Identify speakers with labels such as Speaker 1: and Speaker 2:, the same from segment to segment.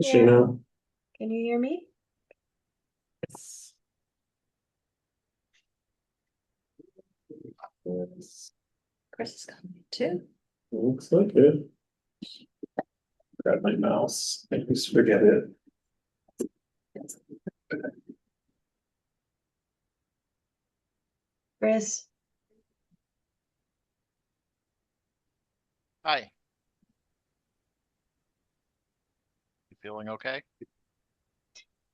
Speaker 1: Sheena.
Speaker 2: Can you hear me?
Speaker 1: Yes.
Speaker 2: Chris is coming too.
Speaker 1: Looks like it. Grab my mouse. I always forget it.
Speaker 2: Chris,
Speaker 3: Hi. You feeling okay?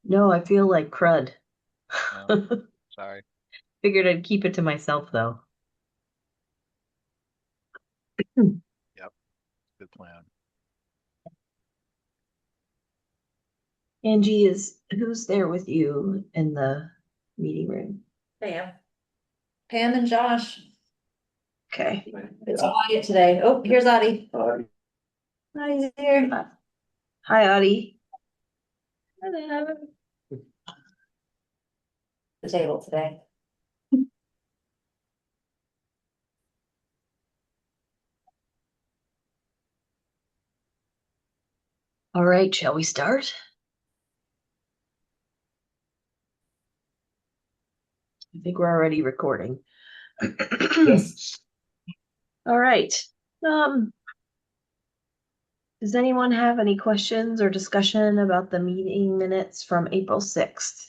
Speaker 2: no, I feel like crud.
Speaker 3: No, sorry.
Speaker 2: Figured I'd keep it to myself though. Hmm.
Speaker 3: Yep, good plan.
Speaker 2: Angie, is who's there with you in the meeting room?
Speaker 4: Pam and Josh.
Speaker 2: Okay.
Speaker 4: It's quiet today. Oh, here's Audie.
Speaker 1: Uh,
Speaker 4: Audie's here.
Speaker 2: Hi, Audie.
Speaker 4: Hello. The table today.
Speaker 2: All right, shall we start? I think we're already recording.
Speaker 1: yes.
Speaker 2: All right. Um, does anyone have any questions or discussion about the meeting minutes from April 6th?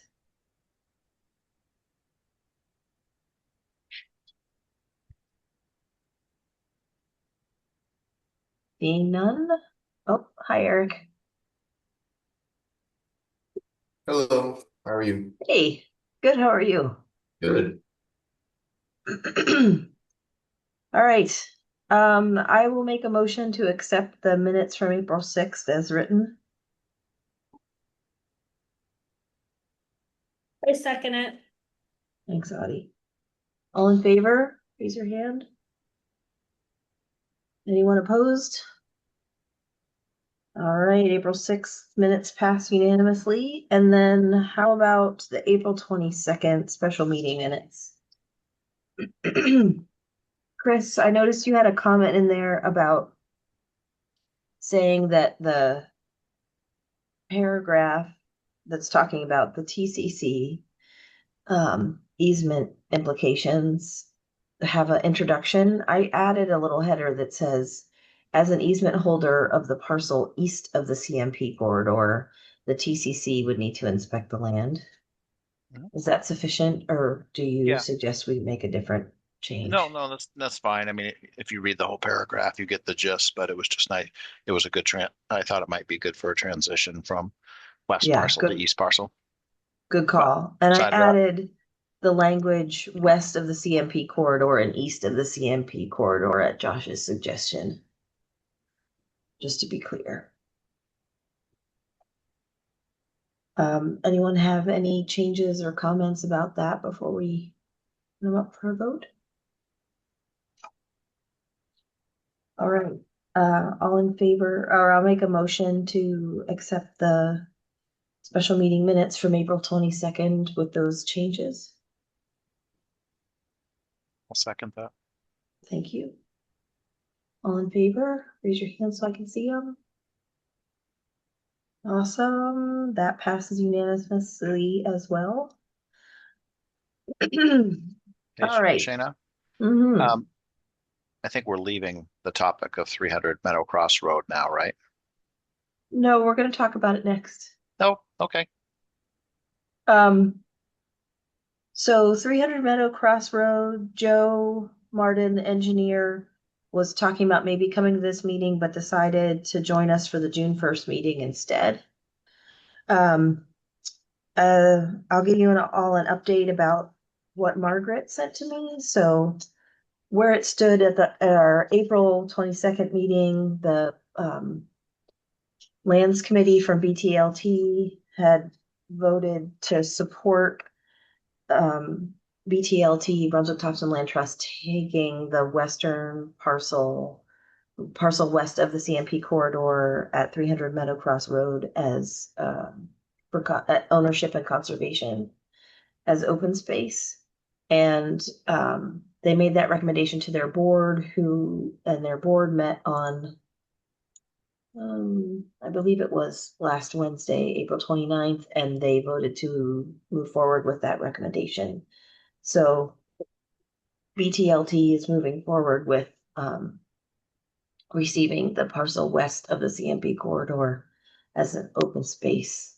Speaker 2: Seeing none? Oh, hi, Eric.
Speaker 5: Hello, how are you?
Speaker 2: Hey, good. How are you?
Speaker 5: Good.
Speaker 2: All right. I will make a motion to accept the minutes from April 6th as written.
Speaker 4: I second it.
Speaker 2: Thanks, Audie. All in favor, raise your hand. Anyone opposed? All right, April 6th minutes pass unanimously. And then how about the April 22nd special meeting minutes? Chris, I noticed you had a comment in there about saying that the paragraph that's talking about the TCC easement implications have an introduction. I added a little header that says, as an easement holder of the parcel east of the CMP corridor, the TCC would need to inspect the land.
Speaker 3: Mhm.
Speaker 2: Is that sufficient, or do you
Speaker 3: Yeah.
Speaker 2: suggest we make a different change?
Speaker 3: No, that's fine. I mean, if you read the whole paragraph, you get the gist, but it was just nice. It was a good I thought it might be good for a transition from west
Speaker 2: Yeah,
Speaker 3: parcel to
Speaker 2: good,
Speaker 3: east parcel.
Speaker 2: good
Speaker 3: But
Speaker 2: call. And I
Speaker 3: besides that,
Speaker 2: added the language west of the CMP corridor and east of the CMP corridor at Josh's suggestion, just to be clear. Anyone have any changes or comments about that before we put them up for a vote? All right, all in favor, or I'll make a motion to accept the special meeting minutes from April 22nd with those changes.
Speaker 3: I'll second that.
Speaker 2: Thank you. All in favor, raise your hand so I can see them. Awesome, that passes unanimously as well.
Speaker 3: Hey,
Speaker 2: All right.
Speaker 3: Shayna,
Speaker 2: Mhm.
Speaker 3: I think we're leaving the topic of 300 Meadow Cross Road now, right?
Speaker 2: No, we're going to talk about it next.
Speaker 3: Oh, okay.
Speaker 2: So 300 Meadow Cross Road, Joe Martin, the engineer, was talking about maybe coming to this meeting, but decided to join us for the June 1st meeting instead. Um, I'll give you all an update about what Margaret sent to me. So where it stood at our April 22nd meeting, the Lands Committee from BTLT had voted to support BTLT, Brunswick Thompson Land Trust, taking the western parcel west of the CMP corridor at 300 Meadow Cross Road as for ownership and conservation as open space. And they made that recommendation to their board, and their board met on I believe it was last Wednesday, April 29th, and they voted to move forward with that recommendation. So BTLT is moving forward with, receiving the parcel west of the CMP corridor as an open space,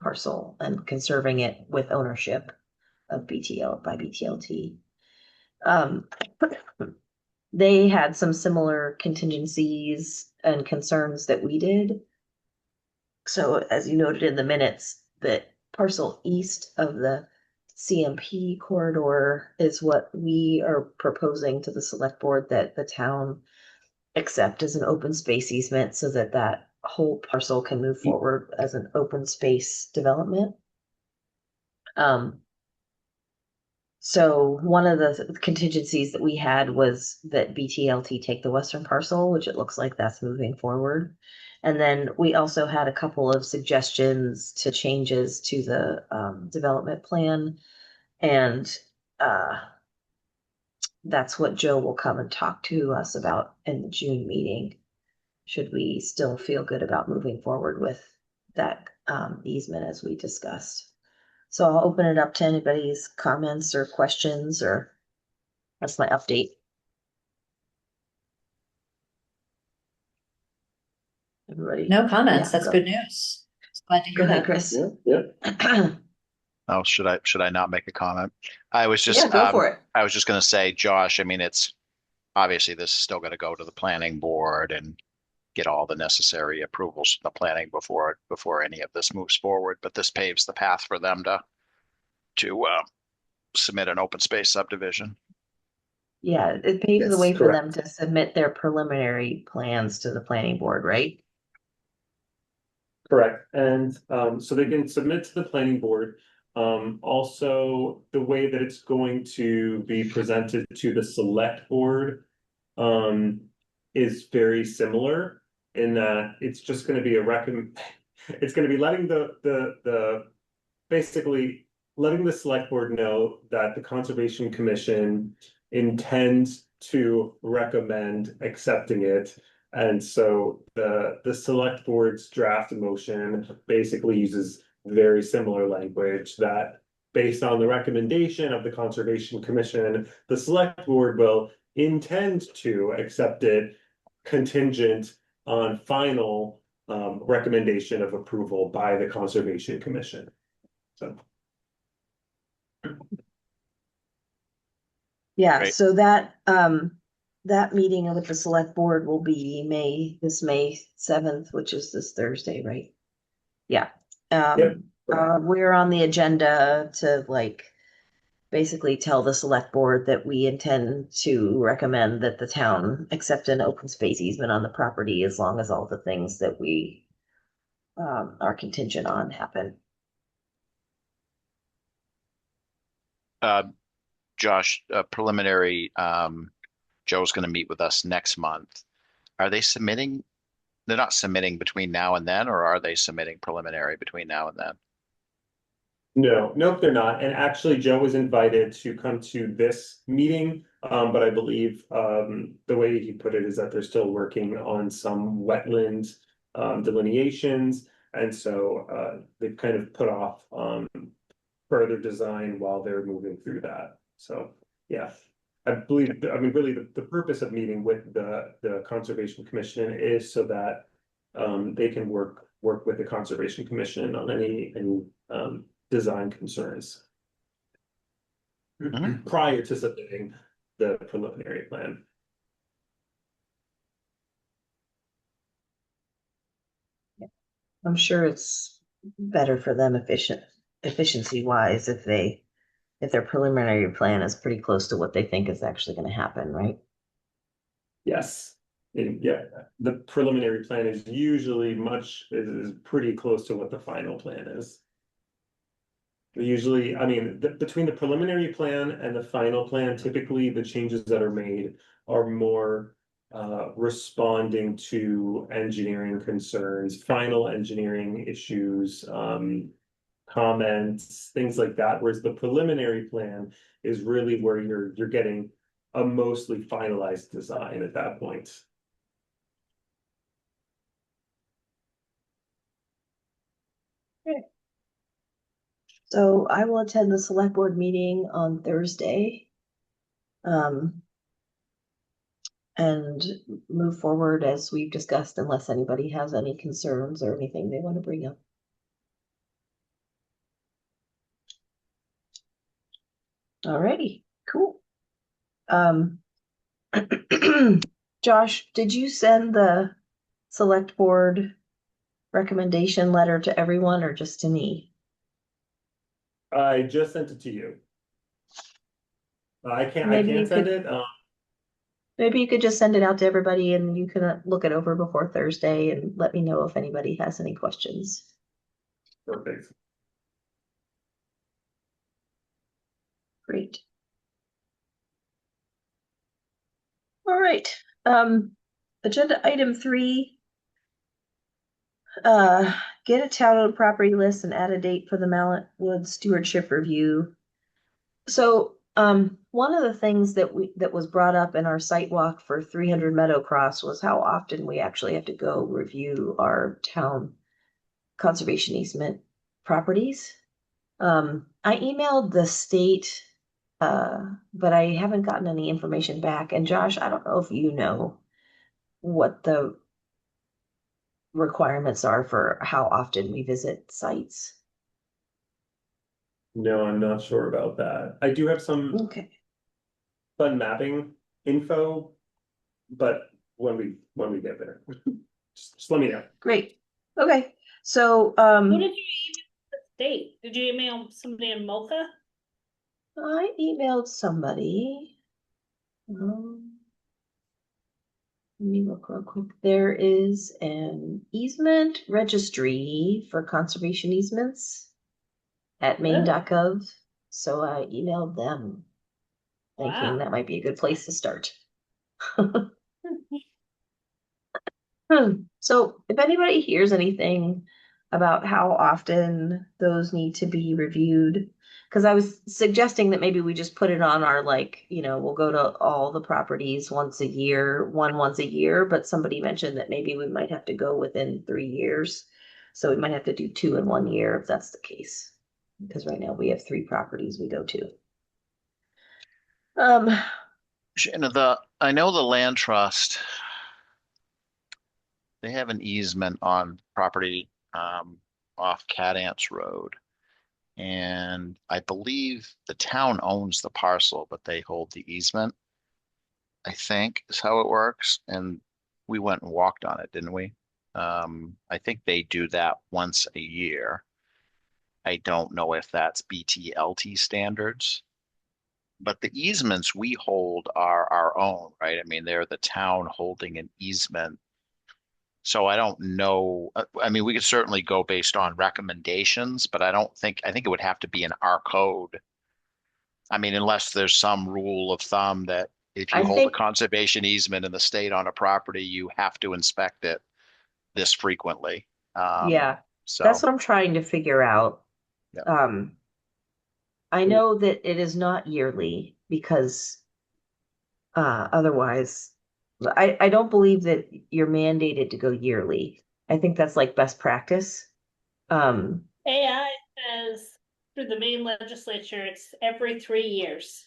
Speaker 2: parcel and conserving it with ownership of BTL by BTLT. They had some similar contingencies and concerns that we did. So as you noted in the minutes, that parcel east of the CMP corridor is what we are proposing to the select board that the town accept as an open space easement so that that whole parcel can move forward as an open space development. So one of the contingencies that we had was that BTLT take the western parcel, which it looks like that's moving forward. And then we also had a couple of suggestions to changes to the development plan. And that's what Joe will come and talk to us about in the June meeting. Should we still feel good about moving forward with that easement as we discussed? So I'll open it up to anybody's comments or questions, or that's my update. Everybody?
Speaker 4: No comments.
Speaker 2: Yeah,
Speaker 4: That's
Speaker 2: go.
Speaker 4: good news. Glad to
Speaker 2: Go
Speaker 4: hear
Speaker 2: ahead,
Speaker 4: that.
Speaker 2: Chris.
Speaker 1: Yeah.
Speaker 3: Oh, should I not make a comment? I was
Speaker 2: Yeah,
Speaker 3: just,
Speaker 2: go for it.
Speaker 3: I was just gonna say, Josh, I mean, it's obviously this is still gonna go to the planning board and get all the necessary approvals from the planning before any of this moves forward, but this paves the path for them to submit an open space subdivision.
Speaker 2: Yeah, it paves the
Speaker 1: Yes,
Speaker 2: way for
Speaker 1: correct.
Speaker 2: them to submit their preliminary plans to the planning board, right?
Speaker 1: Correct, and so they can submit to the planning board. Also, the way that it's going to be presented to the select board is very similar in that it's just gonna be a it's gonna be letting the basically letting the select board know that the Conservation Commission intends to recommend accepting it. And so the select board's draft motion basically uses very similar language that based on the recommendation of the Conservation Commission, the select board will intend to accept it contingent on final recommendation of approval by the Conservation Commission. So.
Speaker 2: Yeah,
Speaker 3: Right.
Speaker 2: so that meeting with the select board will be May 7th, which is this Thursday, right? Yeah.
Speaker 1: Yep.
Speaker 2: We're on the agenda to basically tell the select board that we intend to recommend that the town accept an open space easement on the property as long as all the things that we are contingent on happen.
Speaker 3: Josh, preliminary, Joe's gonna meet with us next month. Are they submitting? They're not submitting between now and then, or are they submitting preliminary between now and then?
Speaker 1: No, nope, they're not. And actually, Joe was invited to come to this meeting. But I believe the way he put it is that they're still working on some wetland delineations. And so they've kind of put off further design while they're moving through that. So, yeah. I believe, I mean, really, the purpose of meeting with the Conservation Commission is so that they can work with the Conservation Commission on any design concerns
Speaker 3: Mhm.
Speaker 1: prior to submitting the preliminary plan.
Speaker 2: I'm sure it's better for them efficiency wise if their preliminary plan is pretty close to what they think is actually going to happen, right?
Speaker 1: Yes. Yeah, the preliminary plan is usually is pretty close to what the final plan is. Usually, I mean, between the preliminary plan and the final plan, typically the changes that are made are more responding to engineering concerns, final engineering issues, comments, things like that. Whereas the preliminary plan is really where you're getting a mostly finalized design at that point.
Speaker 2: So I will attend the select board meeting on Thursday. And move forward as we've discussed, unless anybody has any concerns or anything they want to bring up. Alrighty, cool. Josh, did you send the select board recommendation letter to everyone or just to me?
Speaker 1: I just sent it to you. I
Speaker 2: Maybe you
Speaker 1: can't send
Speaker 2: could-
Speaker 1: it,
Speaker 2: Maybe you could just send it out to everybody and you can look it over before Thursday and let me know if anybody has any questions.
Speaker 1: perfect.
Speaker 2: Great. All right, agenda item 3. Get a town property list and add a date for the Mallet Woods stewardship review. So, one of the things that was brought up in our site walk for 300 Meadow Cross was how often we actually have to go review our town conservation easement properties. I emailed the state, but I haven't gotten any information back. And Josh, I don't know if you know what the requirements are for how often we visit sites.
Speaker 1: No, I'm not sure about that. I do have some
Speaker 2: Okay.
Speaker 1: fun mapping info, but when we get there, just let me know.
Speaker 2: Great. Okay. So,
Speaker 4: Who did you email the state? Did you email somebody in Mocha?
Speaker 2: I emailed somebody. Let me look real quick. There is an easement registry for conservation easements at maine.gov. So I emailed them thinking
Speaker 4: Wow.
Speaker 2: that might be a good place to start. So if anybody hears anything about how often those need to be reviewed, because I was suggesting that maybe we just put it on our, like, we'll go to all the properties once a year, once a year, but somebody mentioned that maybe we might have to go within 3 years. So we might have to do 2 in 1 year if that's the case. Because right now we have 3 properties we go to.
Speaker 3: I know the land trust, they have an easement on property off Cat Ants Road. And I believe the town owns the parcel, but they hold the easement, I think is how it works. And we went and walked on it, didn't we? I think they do that once a year. I don't know if that's BTLT standards, but the easements we hold are our own, right? I mean, they're the town holding an easement. So I don't know. I mean, we could certainly go based on recommendations, but I think it would have to be in our code. I mean, unless there's some rule of thumb that if you
Speaker 2: I
Speaker 3: hold a
Speaker 2: think,
Speaker 3: conservation easement in the state on a property, you have to inspect it this frequently.
Speaker 2: yeah, that's
Speaker 3: So,
Speaker 2: what I'm trying to figure out.
Speaker 3: yeah.
Speaker 2: Um, I know that it is not yearly because otherwise, I don't believe that you're mandated to go yearly. I think that's like best practice. Um,
Speaker 4: AI says through the Maine legislature, it's every 3 years.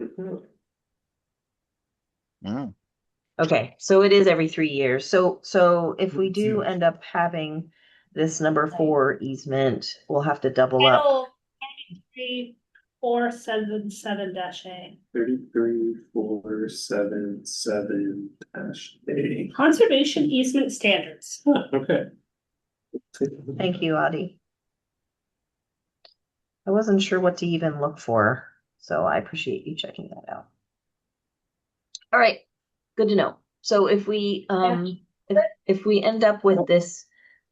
Speaker 3: Mm.
Speaker 2: okay, so it is every 3 years. So if we do end up having this number 4 easement, we'll have to double up.
Speaker 4: Title 33477-A.
Speaker 1: 33477-A.
Speaker 4: Conservation easement standards.
Speaker 1: Okay.
Speaker 2: Thank you, Audie. I wasn't sure what to even look for, so I appreciate you checking that out. All right, good to know. So if we if we end up with this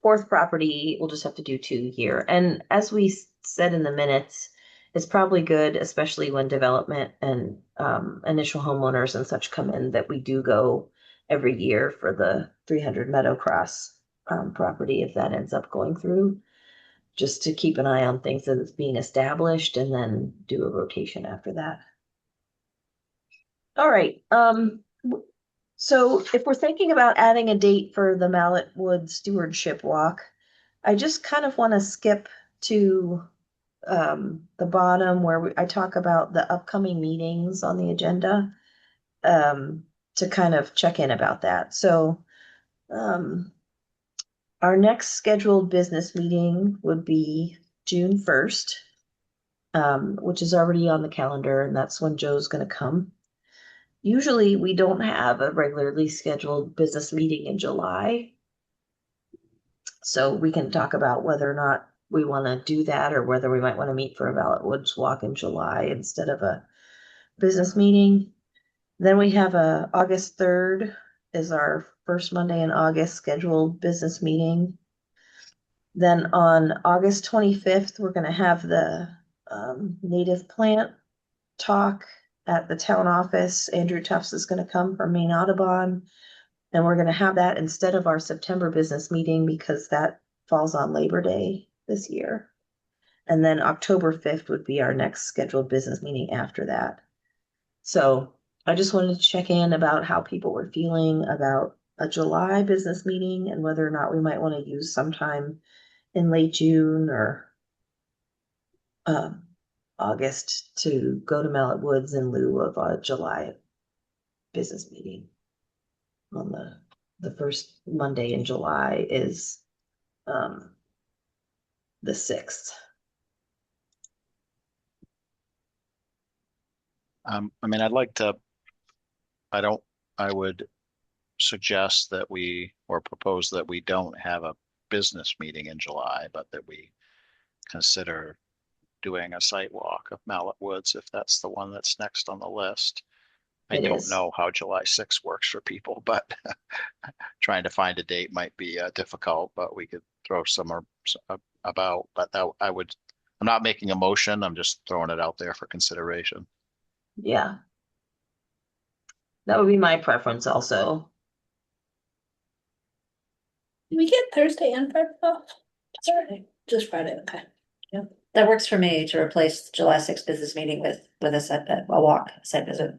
Speaker 2: 4th property, we'll just have to do 2 here. And as we said in the minutes, it's probably good, especially when development and initial homeowners and such come in, that we do go every year for the 300 Meadow Cross property if that ends up going through, just to keep an eye on things that's being established and then do a rotation after that. All right. So if we're thinking about adding a date for the Mallet Wood Stewardship Walk, I just kind of want to skip to the bottom where I talk about the upcoming meetings on the agenda, to kind of check in about that. So our next scheduled business meeting would be June 1st, which is already on the calendar, and that's when Joe's going to come. Usually we don't have a regularly scheduled business meeting in July. So we can talk about whether or not we want to do that, or whether we might want to meet for a Ballot Woods walk in July instead of a business meeting. Then we have August 3rd is our first Monday in August scheduled business meeting. Then on August 25th, we're going to have the native plant talk at the town office. Andrew Tufts is going to come from Maine Audubon, and we're going to have that instead of our September business meeting because that falls on Labor Day this year. And then October 5th would be our next scheduled business meeting after that. So I just wanted to check in about how people were feeling about a July business meeting and whether or not we might want to use sometime in late June or August to go to Mallet Woods in lieu of a July business meeting. On the first Monday in July is the 6th.
Speaker 3: I mean, I would suggest that or propose that we don't have a business meeting in July, but that we consider doing a site walk of Mallet Woods if that's the one that's next on the list. I don't know how July 6th works for people, but trying to find a date might be difficult, but we could throw some about, but I'm not making a motion. I'm just throwing it out there for consideration.
Speaker 2: Yeah. That would be my preference also.
Speaker 4: Did we get Thursday and Friday off? Friday, just Friday, okay.
Speaker 6: Yeah, that works for me to replace July 6th business meeting with a walk, site visit.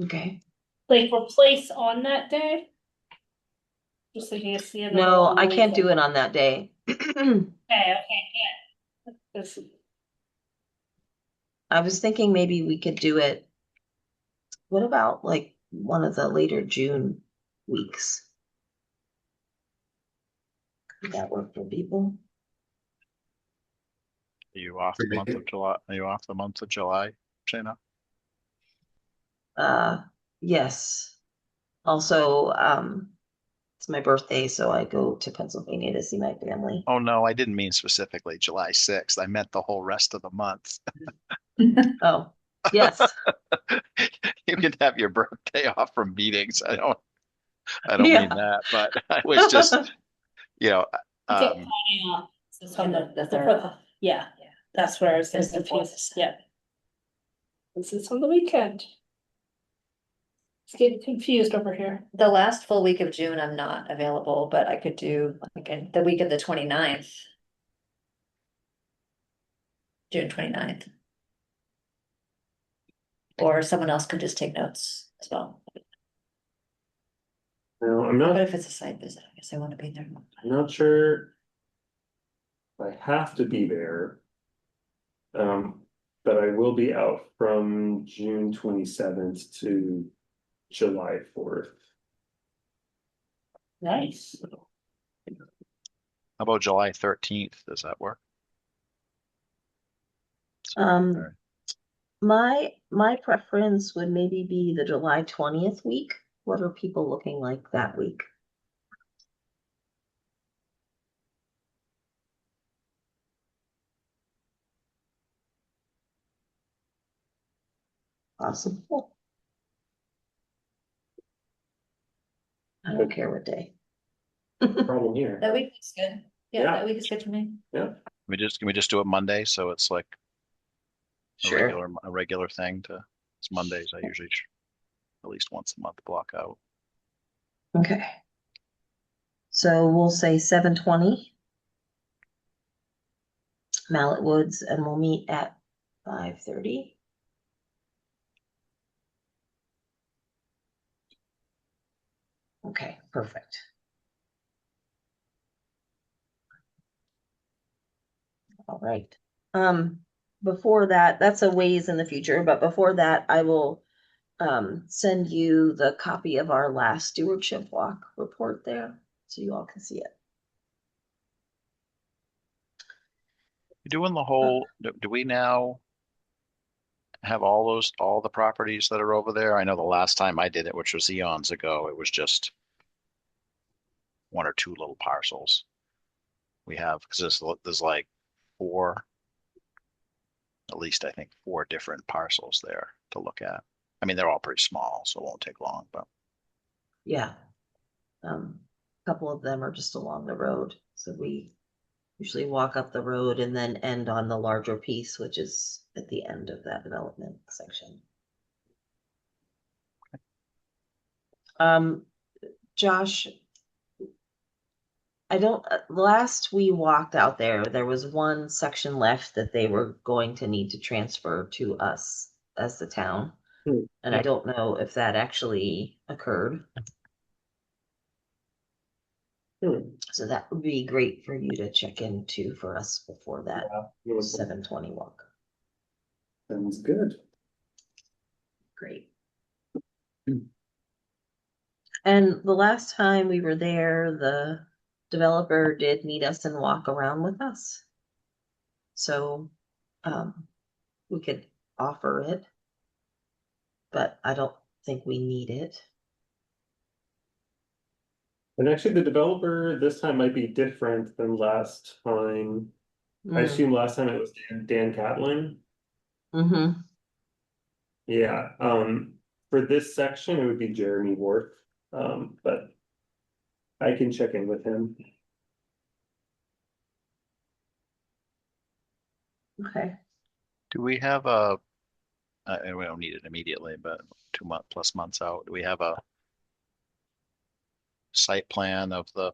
Speaker 2: Okay.
Speaker 4: Like replace on that day? Just thinking of seeing.
Speaker 2: No, I can't do it on that day.
Speaker 4: Okay, yeah.
Speaker 2: I was thinking maybe we could do it. What about like one of the later June weeks? Would that work for people?
Speaker 3: Are you off the month of July? Are you off the month of July, Shayna?
Speaker 2: Yes. Also, it's my birthday, so I go to Pennsylvania to see my family.
Speaker 3: Oh, no, I didn't mean specifically July 6th. I meant the whole rest of the month.
Speaker 2: Oh, yes.
Speaker 3: You can have your birthday off from meetings. I don't mean that, but I was just,
Speaker 4: Friday off. It's on the third. Yeah, that's where I was getting confused. Yeah. This is on the weekend. It's getting confused over here.
Speaker 6: The last full week of June, I'm not available, but I could do like the week of the 29th. June 29th. Or someone else could just take notes as well.
Speaker 1: No, I'm
Speaker 6: But
Speaker 1: not,
Speaker 6: if it's a site visit, I guess I want to be there.
Speaker 1: I'm not sure. I have to be there. But I will be out from June 27th to July 4th.
Speaker 4: Nice.
Speaker 3: how about July 13th? Does that work?
Speaker 2: My preference would maybe be the July 20th week. What are people looking like that week? Possible. I don't care what day.
Speaker 1: Problem here.
Speaker 6: That week is good. Yeah,
Speaker 1: Yeah.
Speaker 6: that week is good for me.
Speaker 3: Can we just do it Monday? So it's like
Speaker 2: Sure.
Speaker 3: a regular thing it's Mondays. I usually at least once a month block out.
Speaker 2: Okay. So we'll say 7:20. Mallet Woods, and we'll meet at 5:30. Okay, perfect. All right. Before that, that's a ways in the future, but before that, I will send you the copy of our last stewardship walk report there, so you all can see it.
Speaker 3: You're doing the whole, do we now have all the properties that are over there? I know the last time I did it, which was eons ago, it was just one or two little parcels. We have, because there's like four, at least I think four different parcels there to look at. I mean, they're all pretty small, so it won't take long, but
Speaker 2: Yeah. A couple of them are just along the road, so we usually walk up the road and then end on the larger piece, which is at the end of that development section. Josh, I don't, last we walked out there was one section left that they were going to need to transfer to us as the town. And I don't know if that actually occurred. So that would be great for you to check into for us before that 7:20 walk.
Speaker 1: Sounds good.
Speaker 2: Great. And the last time we were there, the developer did meet us and walk around with us. So we could offer it, but I don't think we need it.
Speaker 1: And actually, the developer this time might be different than last time. I assume last time it was Dan Catlin.
Speaker 2: Mm-hmm.
Speaker 1: Yeah, for this section, it would be Jeremy Worth, but I can check in with him.
Speaker 2: Okay.
Speaker 3: do we have and we don't need it immediately, but 2+ months out, do we have a site plan of the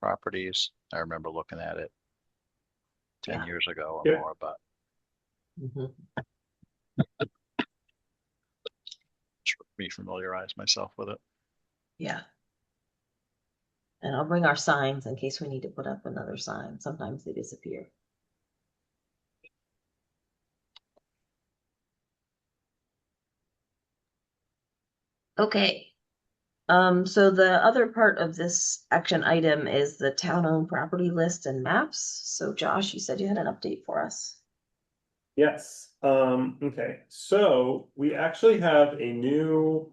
Speaker 3: properties? I remember looking at it 10
Speaker 2: Yeah.
Speaker 3: years ago or
Speaker 1: Yeah.
Speaker 3: more, but just refamiliarize myself with it.
Speaker 2: Yeah. And I'll bring our signs in case we need to put up another sign. Sometimes they disappear. Okay. So the other part of this action item is the town-owned property list and maps. So Josh, you said you had an update for us.
Speaker 1: Yes, okay, so we actually have a new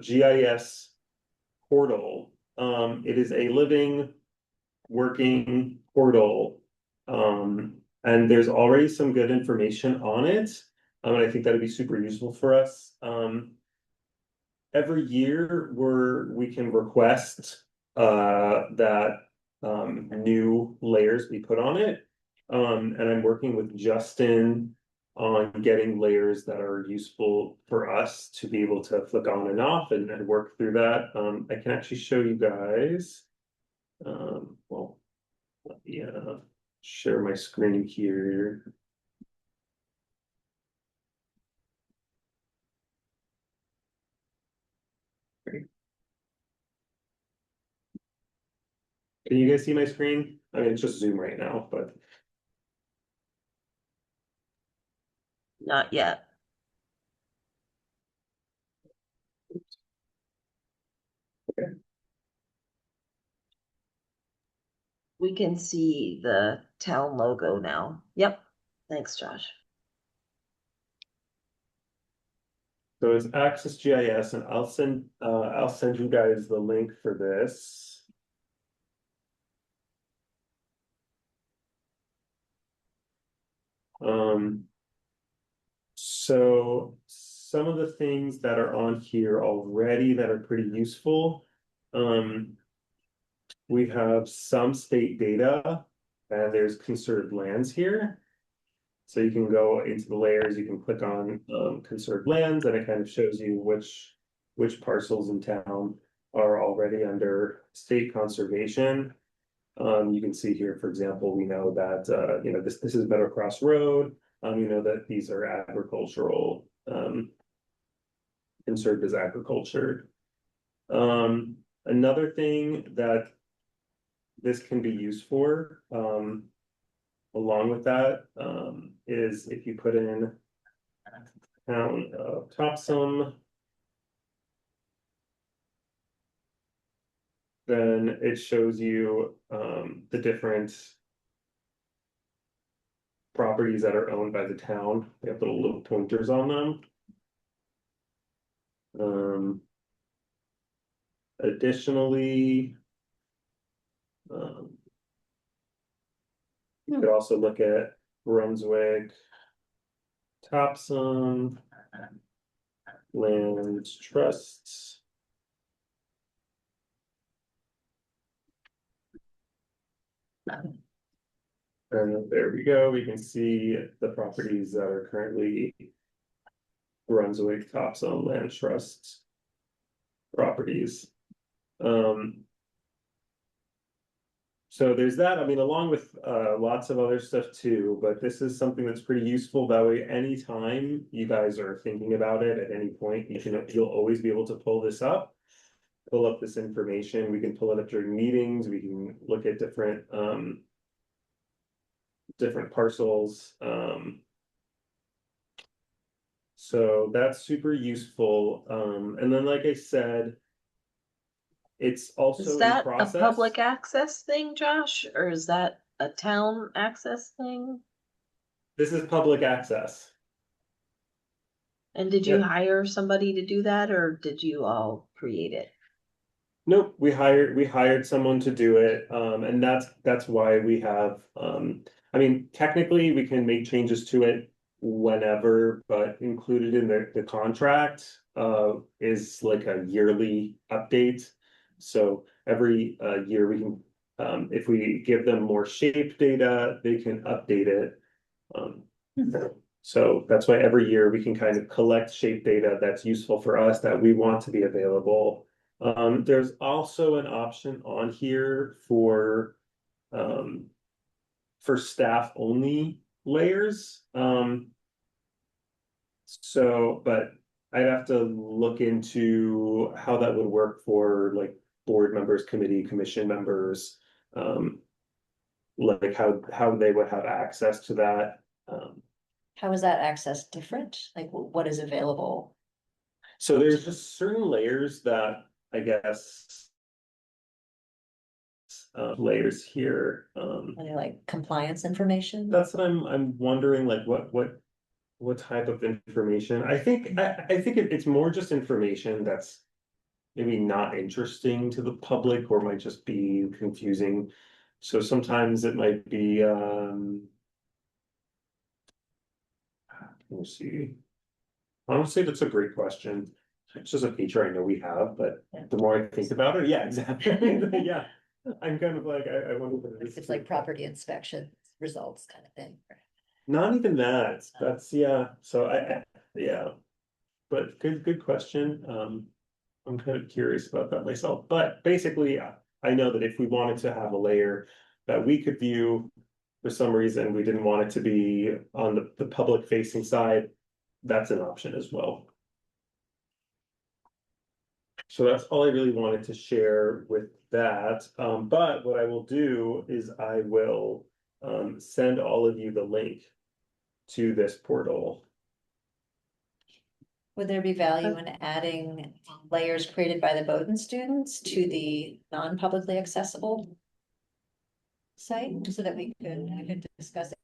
Speaker 1: GIS portal. It is a living, working portal. And there's already some good information on it. And I think that'd be super useful for us. Every year we can request that new layers be put on it. And I'm working with Justin on getting layers that are useful for us to be able to flick on and off and work through that. I can actually show you guys. Well, let me share my screen here. Can you guys see my screen? I mean, it's just Zoom right now, but
Speaker 2: Not yet.
Speaker 1: okay.
Speaker 2: We can see the town logo now. Yep. Thanks, Josh.
Speaker 1: So it's Access GIS, and I'll send you guys the link for this. So some of the things that are on here already that are pretty useful. We have some state data, and there's conserved lands here. So you can go into the layers, you can click on conserved lands, and it kind of shows you which parcels in town are already under state conservation. You can see here, for example, we know that this is Meadowcross Road. You know that these are agricultural, conserved as agriculture. Another thing that this can be used for along with that, is if you put in Town of Topsham, then it shows you the different properties that are owned by the town. They have little pointers on them. Additionally, you could also look at Brunswick, Topsham, Land Trusts. And there we go. We can see the properties that are currently Brunswick, Topsham, Land Trust properties. So there's that. I mean, along with lots of other stuff too, but this is something that's pretty useful. That way, anytime you guys are thinking about it at any point, you'll always be able to pull this up, pull up this information. We can pull it up during meetings. We can look at different parcels. So that's super useful. And then, like I said, it's also
Speaker 2: Is
Speaker 1: in
Speaker 2: that a
Speaker 1: process.
Speaker 2: public access thing, Josh, or is that a town access thing?
Speaker 1: This is public access.
Speaker 2: And did you
Speaker 1: Yep.
Speaker 2: hire somebody to do that, or did you all create it?
Speaker 1: Nope, we hired someone to do it, and that's why we have, I mean, technically, we can make changes to it whenever, but included in the contract, is like a yearly update. So every, year we can, if we give them more shape data, they can update it. So that's why every year we can kind of collect shape data that's useful for us that we want to be available. There's also an option on here for staff only layers. So, but I'd have to look into how that would work for like board members, commission members. Like how they would have access to that.
Speaker 6: How is that access different? Like what is available?
Speaker 1: So there's just certain layers that I guess layers here.
Speaker 6: Are they like compliance information?
Speaker 1: That's what I'm wondering, like what type of information? I think it's more just information that's maybe not interesting to the public or might just be confusing. So sometimes it might be let me see. Honestly, that's a great question. It's just a feature I know we have, but the more I think about it, yeah, exactly. Yeah. I'm kind of like, I wonder what it is.
Speaker 6: It's like property inspection results kind of thing.
Speaker 1: Not even that. That's yeah. So yeah. But good question. I'm kind of curious about that myself. But basically, I know that if we wanted to have a layer that we could view for some reason we didn't want it to be on the public facing side, that's an option as well. So that's all I really wanted to share with that. But what I will do is I will send all of you the link to this portal.
Speaker 6: Would there be value in adding layers created by the Bowdoin students to the non-publicly accessible site so that we could discuss it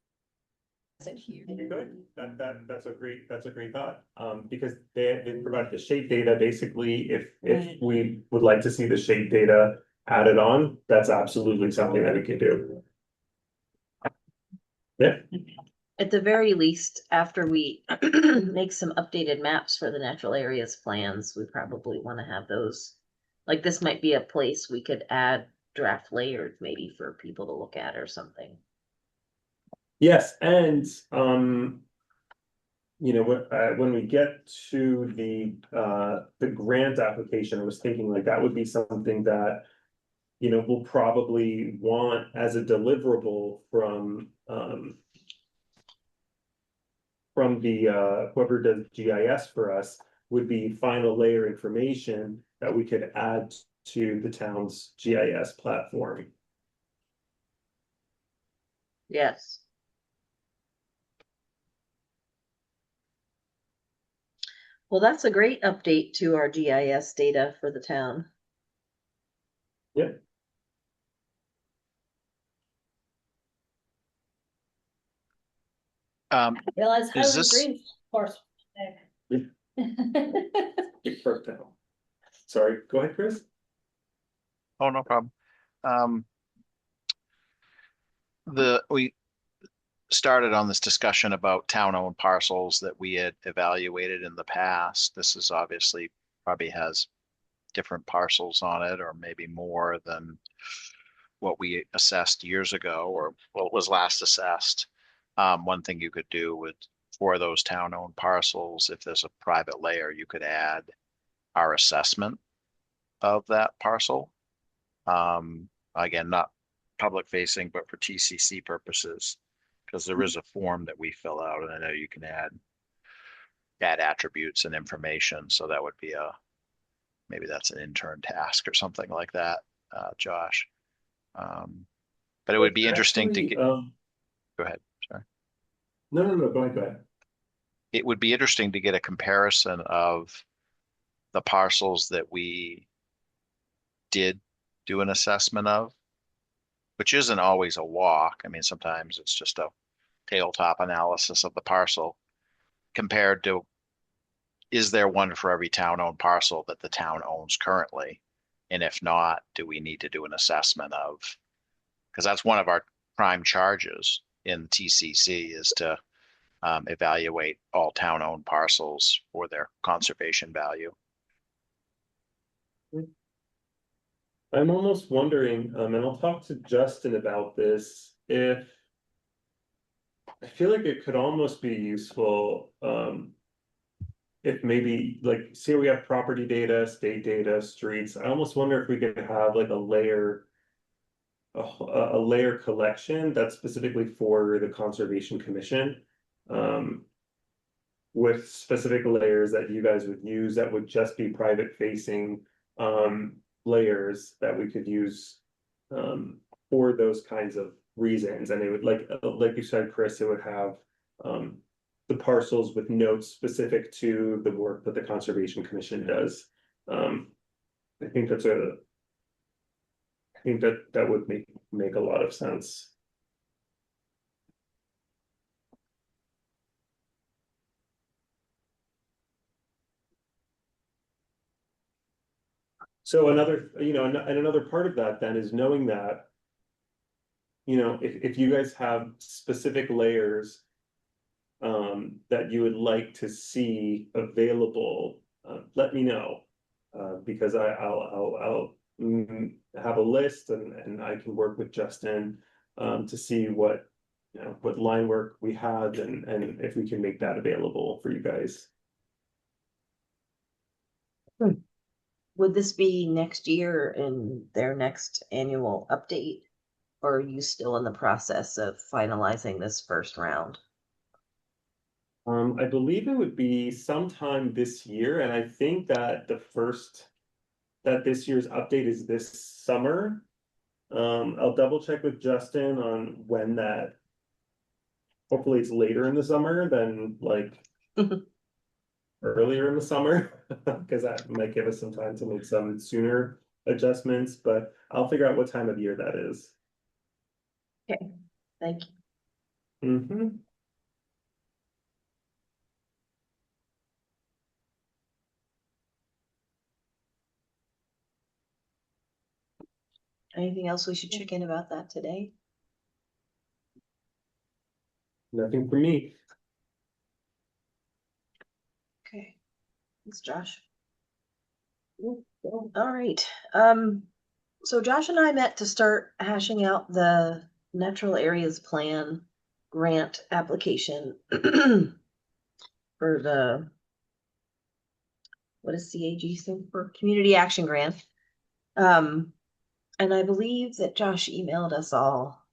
Speaker 6: here?
Speaker 1: Good. That's a great thought. Because they provided the shape data. Basically, if
Speaker 6: Right.
Speaker 1: we would like to see the shape data added on, that's absolutely something that we can do. Yeah.
Speaker 2: At the very least, after we make some updated maps for the natural areas plans, we probably want to have those. Like this might be a place we could add draft layers maybe for people to look at or something.
Speaker 1: Yes, and you know, when we get to the grant application, I was thinking like that would be something that, you know, we'll probably want as a deliverable from the whoever does GIS for us would be final layer information that we could add to the town's GIS platform.
Speaker 2: Yes. Well, that's a great update to our GIS data for the town.
Speaker 1: Yep.
Speaker 4: Realize
Speaker 3: Is
Speaker 4: Highland
Speaker 3: this-
Speaker 4: Green, of course.
Speaker 1: Get perked out. Sorry, go ahead, Chris.
Speaker 3: Oh, no problem. We started on this discussion about town-owned parcels that we had evaluated in the past. This is obviously probably has different parcels on it, or maybe more than what we assessed years ago, or what was last assessed. One thing you could do with for those town-owned parcels, if there's a private layer, you could add our assessment of that parcel. Again, not public facing, but for TCC purposes, because there is a form that we fill out, and I know you can add attributes and information. So that would be maybe that's an intern task or something like that, Josh. But it would be interesting to
Speaker 1: Actually,
Speaker 3: get. Go ahead. Sorry.
Speaker 1: No, go ahead, go ahead.
Speaker 3: It would be interesting to get a comparison of the parcels that we did do an assessment of, which isn't always a walk. I mean, sometimes it's just a tabletop analysis of the parcel compared to, is there one for every town-owned parcel that the town owns currently? And if not, do we need to do an assessment of, because that's one of our prime charges in TCC is to evaluate all town-owned parcels for their conservation value.
Speaker 1: I'm almost wondering, and I'll talk to Justin about this, if I feel like it could almost be useful, if maybe like, say we have property data, state data, streets, I almost wonder if we could have like a layer collection that's specifically for the Conservation Commission. With specific layers that you guys would use that would just be private facing layers that we could use for those kinds of reasons. And it would like you said, Chris, it would have the parcels with notes specific to the work that the Conservation Commission does. I think that would make a lot of sense. So another, and another part of that then is knowing that, if you guys have specific layers that you would like to see available, let me know. Because I'll have a list and I can work with Justin to see what line work we have and if we can make that available for you guys.
Speaker 2: Would this be next year in their next annual update? Or are you still in the process of finalizing this first round?
Speaker 1: I believe it would be sometime this year, and I think that this year's update is this summer. I'll double check with Justin on when that. Hopefully it's later in the summer than like earlier in the summer, because that might give us some time to make some sooner adjustments, but I'll figure out what time of year that is.
Speaker 2: Okay, thank you.
Speaker 1: Mm-hmm.
Speaker 2: Anything else we should check in about that today?
Speaker 1: Nothing for me.
Speaker 2: Okay, thanks, Josh. All right, so Josh and I met to start hashing out the natural areas plan grant application for the, what is CAG stand for? Community Action Grant. And I believe that Josh emailed us all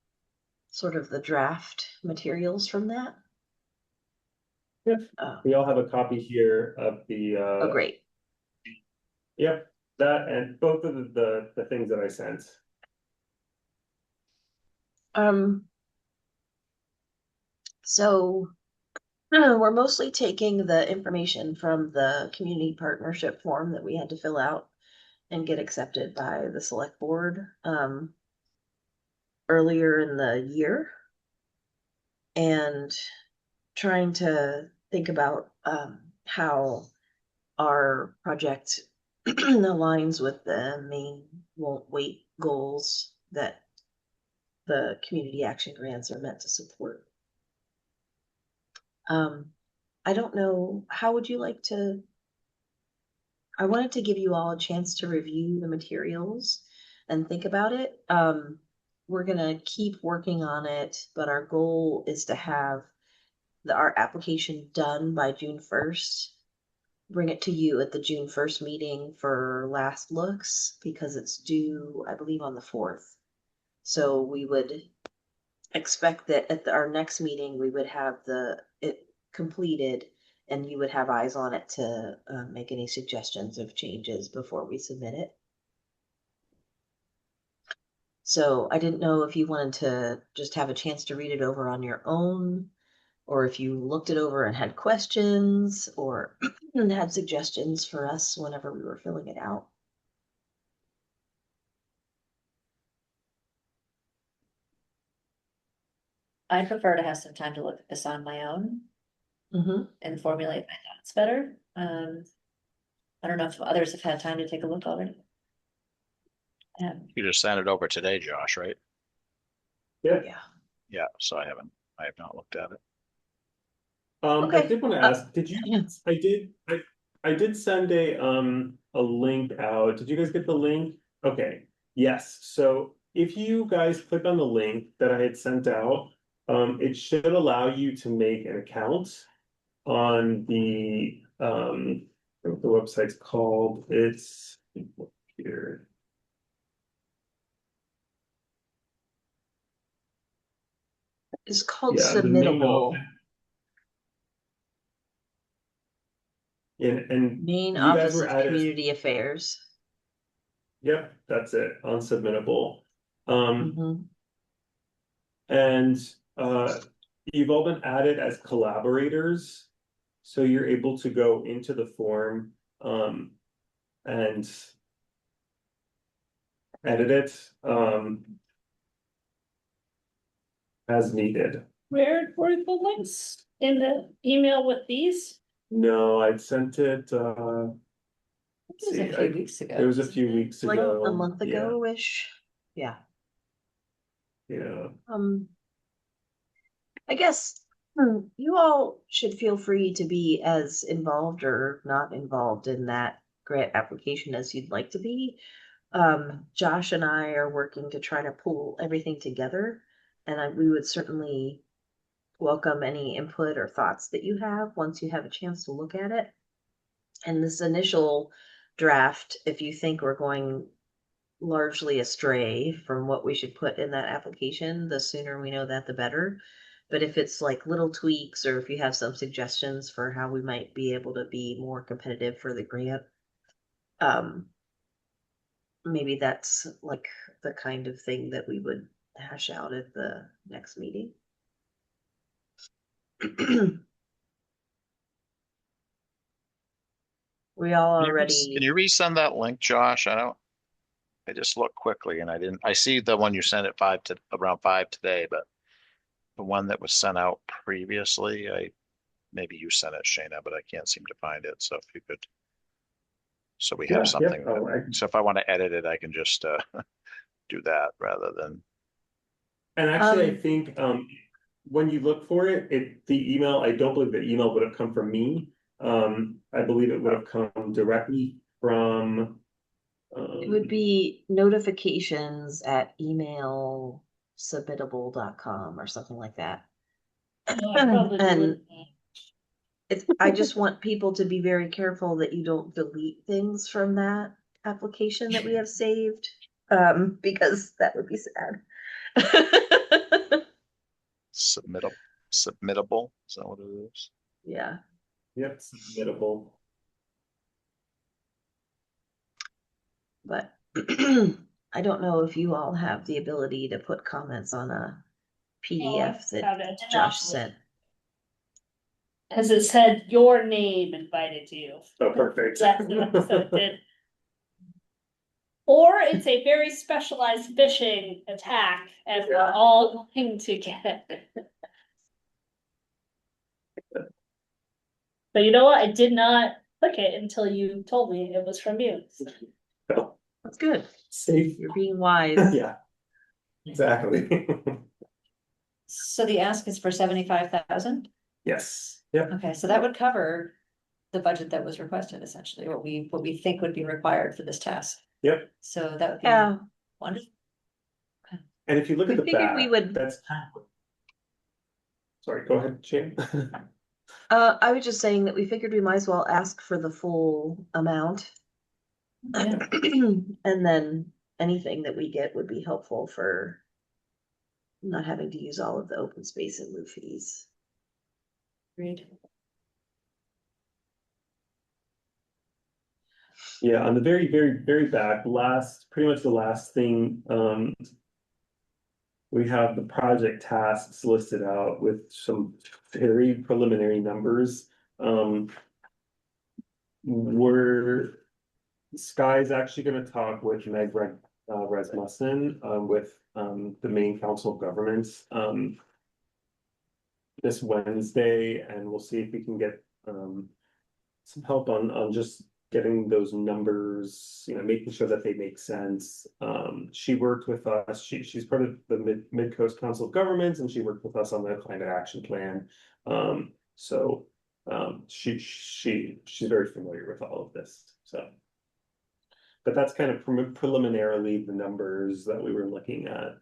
Speaker 2: sort of the draft materials from that.
Speaker 1: Yes, we all have a copy here of the
Speaker 2: Oh, great.
Speaker 1: Yep, that and both of the things that I sent.
Speaker 2: So We're mostly taking the information from the community partnership form that we had to fill out and get accepted by the select board earlier in the year. And trying to think about how our project aligns with the Maine won't wait goals that the community action grants are meant to support. I don't know, how would you like to? I wanted to give you all a chance to review the materials and think about it. We're gonna keep working on it, but our goal is to have our application done by June 1st. Bring it to you at the June 1st meeting for last looks because it's due, I believe, on the 4th. So we would expect that at our next meeting, we would have it completed and you would have eyes on it to make any suggestions of changes before we submit it. So I didn't know if you wanted to just have a chance to read it over on your own, or if you looked it over and had questions or had suggestions for us whenever we were filling it out.
Speaker 6: I prefer to have some time to look at this on my own and formulate my thoughts better. I don't know if others have had time to take a look already.
Speaker 3: You just sent it over today, Josh, right?
Speaker 1: Yeah.
Speaker 2: Yeah.
Speaker 3: Yeah, so I have not looked at it.
Speaker 1: I
Speaker 2: Okay.
Speaker 1: did want to ask, did you, I did send a link out. Did you guys get the link? Okay. Yes. So if you guys click on the link that I had sent out, it should allow you to make an account on what the website's called. It's here.
Speaker 2: It's called
Speaker 1: Yeah, the Maine
Speaker 2: submittable.
Speaker 1: and
Speaker 2: Maine
Speaker 1: you guys
Speaker 2: Office
Speaker 1: were
Speaker 2: of
Speaker 1: added.
Speaker 2: Community Affairs.
Speaker 1: Yep, that's it, unsubmittable.
Speaker 2: Mhm.
Speaker 1: And you've all been added as collaborators, so you're able to go into the form and edit it as needed.
Speaker 4: Where were the links in the email with these?
Speaker 1: No, I'd sent it
Speaker 6: It was a few weeks ago.
Speaker 1: it was a few weeks
Speaker 2: Like
Speaker 1: ago.
Speaker 2: a month ago-ish. Yeah.
Speaker 1: Yeah.
Speaker 2: I guess you all should feel free to be as involved or not involved in that grant application as you'd like to be. Josh and I are working to try to pull everything together, and we would certainly welcome any input or thoughts that you have once you have a chance to look at it. And this initial draft, if you think we're going largely astray from what we should put in that application, the sooner we know that, the better. But if it's like little tweaks, or if you have some suggestions for how we might be able to be more competitive for the grant, maybe that's like the kind of thing that we would hash out at the next meeting. We all already.
Speaker 3: Can you resend that link, Josh? I just looked quickly and I see the one you sent at around 5 today, but the one that was sent out previously, maybe you sent it, Shayna, but I can't seem to find it. So if you could, so we have something. So if I want to edit it, I can just do that rather than.
Speaker 1: And actually, I think when you look for it, the email, I don't believe the email would have come from me. I believe it would have come directly from.
Speaker 2: It would be notifications at emailsubmittable.com or something like that. And I just want people to be very careful that you don't delete things from that application that we have saved, because that would be sad.
Speaker 3: Submittable, is that what it is?
Speaker 2: Yeah.
Speaker 1: Yep, submittable.
Speaker 2: But I don't know if you all have the ability to put comments on a PDF that Josh sent.
Speaker 4: Cause it said your name invited you.
Speaker 1: Oh, perfect.
Speaker 4: So it did. Or it's a very specialized phishing attack and we're all going to get it. But you know what? I did not click it until you told me it was from you.
Speaker 2: That's good.
Speaker 1: Safe.
Speaker 2: You're being wise.
Speaker 1: Yeah, exactly.
Speaker 6: So the ask is for 75,000?
Speaker 1: Yes, yep.
Speaker 6: Okay, so that would cover the budget that was requested, essentially, what we think would be required for this task.
Speaker 1: Yep.
Speaker 6: So that would be
Speaker 2: Yeah,
Speaker 6: wonderful.
Speaker 1: And if you look
Speaker 2: We
Speaker 1: at the
Speaker 2: figured
Speaker 1: back,
Speaker 2: we would-
Speaker 1: that's kind of. Sorry, go ahead, Shane.
Speaker 2: I was just saying that we figured we might as well ask for the full amount.
Speaker 6: Yeah.
Speaker 2: And then anything that we get would be helpful for not having to use all of the open space and lieu fees.
Speaker 6: Agreed.
Speaker 1: Yeah, on the very, very, very back, pretty much the last thing, we have the project tasks listed out with some very preliminary numbers. Sky's actually gonna talk with Meg Rasmussen, with, the Maine Council of Governments, this Wednesday, and we'll see if we can get, some help on just getting those numbers, making sure that they make sense. She worked with us, she's part of the Mid-Coast Council of Governments, and she worked with us on the climate action plan. So she's very familiar with all of this, so. But that's kind of preliminarily the numbers that we were looking at.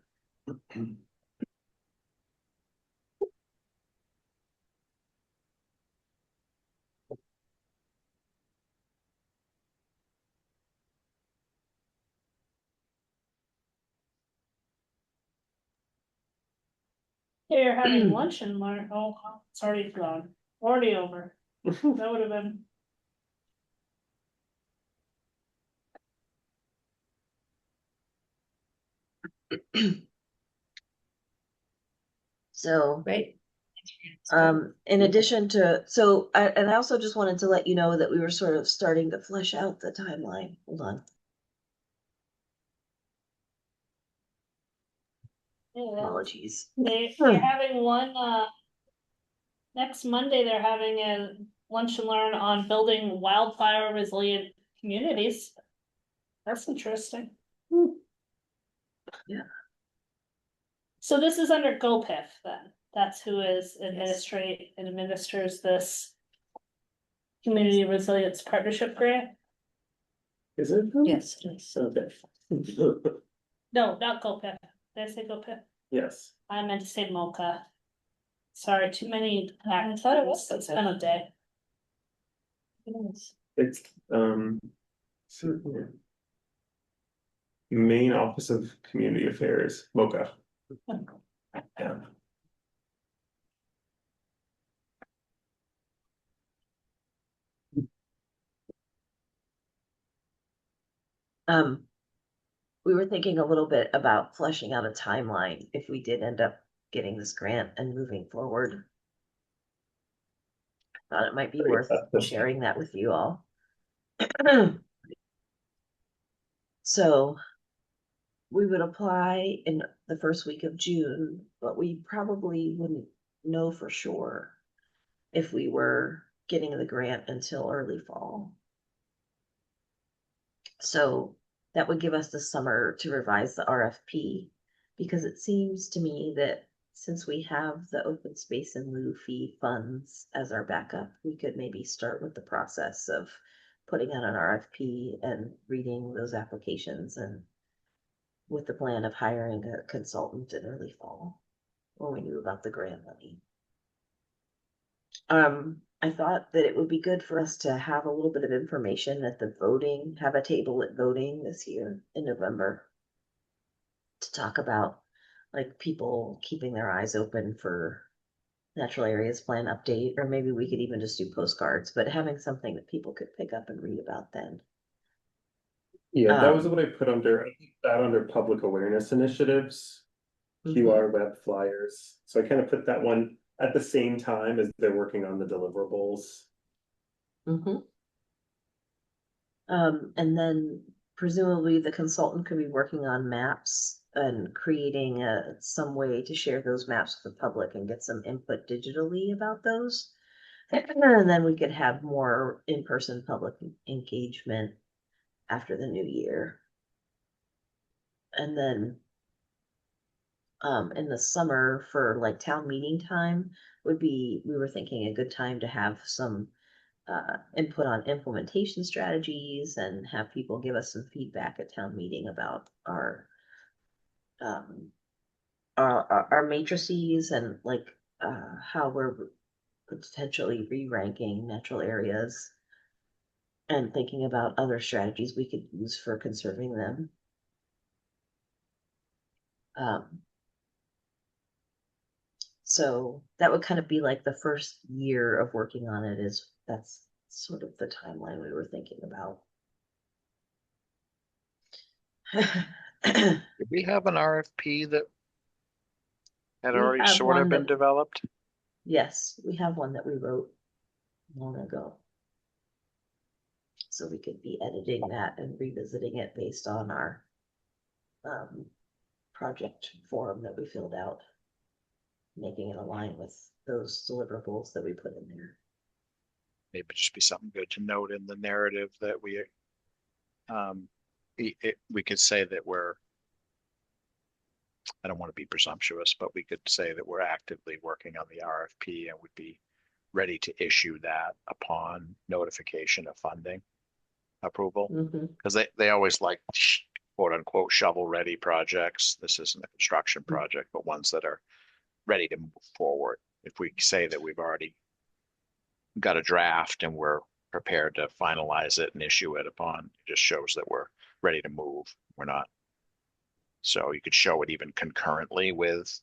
Speaker 4: Yeah, you're having lunch and learn, oh, it's already gone, already over. That would have been.
Speaker 2: So,
Speaker 6: Great.
Speaker 2: in addition to, and I also just wanted to let you know that we were sort of starting to flesh out the timeline. Hold on.
Speaker 4: Yeah,
Speaker 2: Apologies.
Speaker 4: they're having one, next Monday, they're having a lunch and learn on building wildfire resilient communities. That's interesting.
Speaker 2: Yeah.
Speaker 4: So this is under GoPIF then, that's who is administers this community resilience partnership grant?
Speaker 1: Is it?
Speaker 6: Yes, it is.
Speaker 1: Okay.
Speaker 4: No, not GoPIF, did I say GoPIF?
Speaker 1: Yes.
Speaker 4: I meant to say MoCA. Sorry, too many.
Speaker 6: I thought it was
Speaker 4: It's been a day.
Speaker 1: It's, Maine Office of Community Affairs, MoCA. Yeah.
Speaker 2: We were thinking a little bit about fleshing out a timeline if we did end up getting this grant and moving forward. Thought it might be worth sharing that with you all. So we would apply in the first week of June, but we probably wouldn't know for sure if we were getting the grant until early fall. So that would give us the summer to revise the RFP, because it seems to me that since we have the open space and lieu fee funds as our backup, we could maybe start with the process of putting out an RFP and reading those applications, and with the plan of hiring a consultant in early fall when we knew about the grant money. I thought that it would be good for us to have a little bit of information at the voting, have a table at voting this year in November to talk about like people keeping their eyes open for natural areas plan update, or maybe we could even just do postcards, but having something that people could pick up and read about then.
Speaker 1: Yeah, that was what I put under public awareness initiatives, QR web flyers. So I kind of put that one at the same time as they're working on the deliverables.
Speaker 2: Mhm. And then presumably the consultant could be working on maps and creating some way to share those maps with the public and get some input digitally about those. And then we could have more in-person public engagement after the new year. And then in the summer for like town meeting time we were thinking a good time to have some input on implementation strategies and have people give us some feedback at town meeting about um, our matrices and like how we're potentially re-ranking natural areas and thinking about other strategies we could use for conserving them. So that would kind of be like the first year of working on it that's sort of the timeline we were thinking about.
Speaker 3: Did we have an RFP that had
Speaker 2: We
Speaker 3: already
Speaker 2: have
Speaker 3: sort of
Speaker 2: one
Speaker 3: been
Speaker 2: that-
Speaker 3: developed?
Speaker 2: Yes, we have one that we wrote long ago. So we could be editing that and revisiting it based on our project form that we filled out, making it align with those deliverables that we put in there.
Speaker 3: Maybe just be something good to note in the narrative that we could say that I don't want to be presumptuous, but we could say that we're actively working on the RFP and would be ready to issue that upon notification of funding approval.
Speaker 2: Mm-hmm.
Speaker 3: Because they always like quote unquote shovel ready projects. This isn't a construction project, but ones that are ready to move forward. If we say that we've already got a draft and we're prepared to finalize it and issue it upon, it just shows that we're ready to move. We're not. So you could show it even concurrently with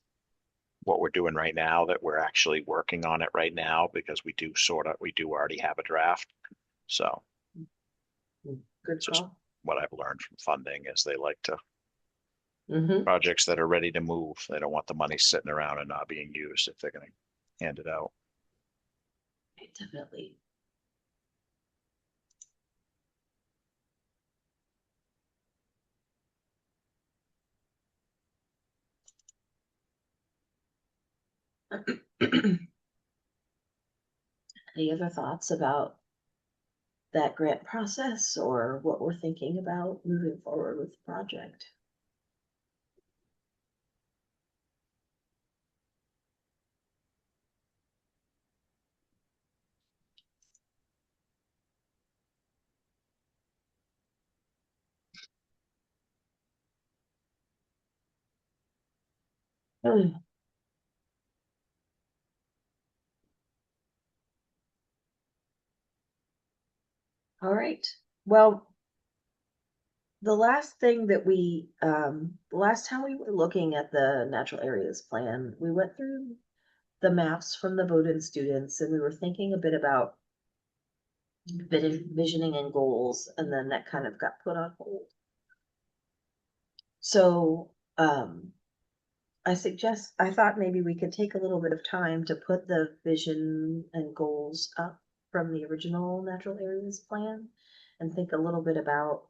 Speaker 3: what we're doing right now, that we're actually working on it right now, because we do already have a draft. So
Speaker 2: Good
Speaker 3: just
Speaker 2: call.
Speaker 3: what I've learned from funding is they like to
Speaker 2: Mm-hmm.
Speaker 3: projects that are ready to move. They don't want the money sitting around and not being used if they're going to hand it out.
Speaker 2: Definitely. Any other thoughts about that grant process or what we're thinking about moving forward with the project? Hmm. All right. Well, the last thing that the last time we were looking at the natural areas plan, we went through the maps from the Bowdoin students and we were thinking a bit about visioning and goals, and then that kind of got put on hold. So, I thought maybe we could take a little bit of time to put the vision and goals up from the original natural areas plan and think a little bit about,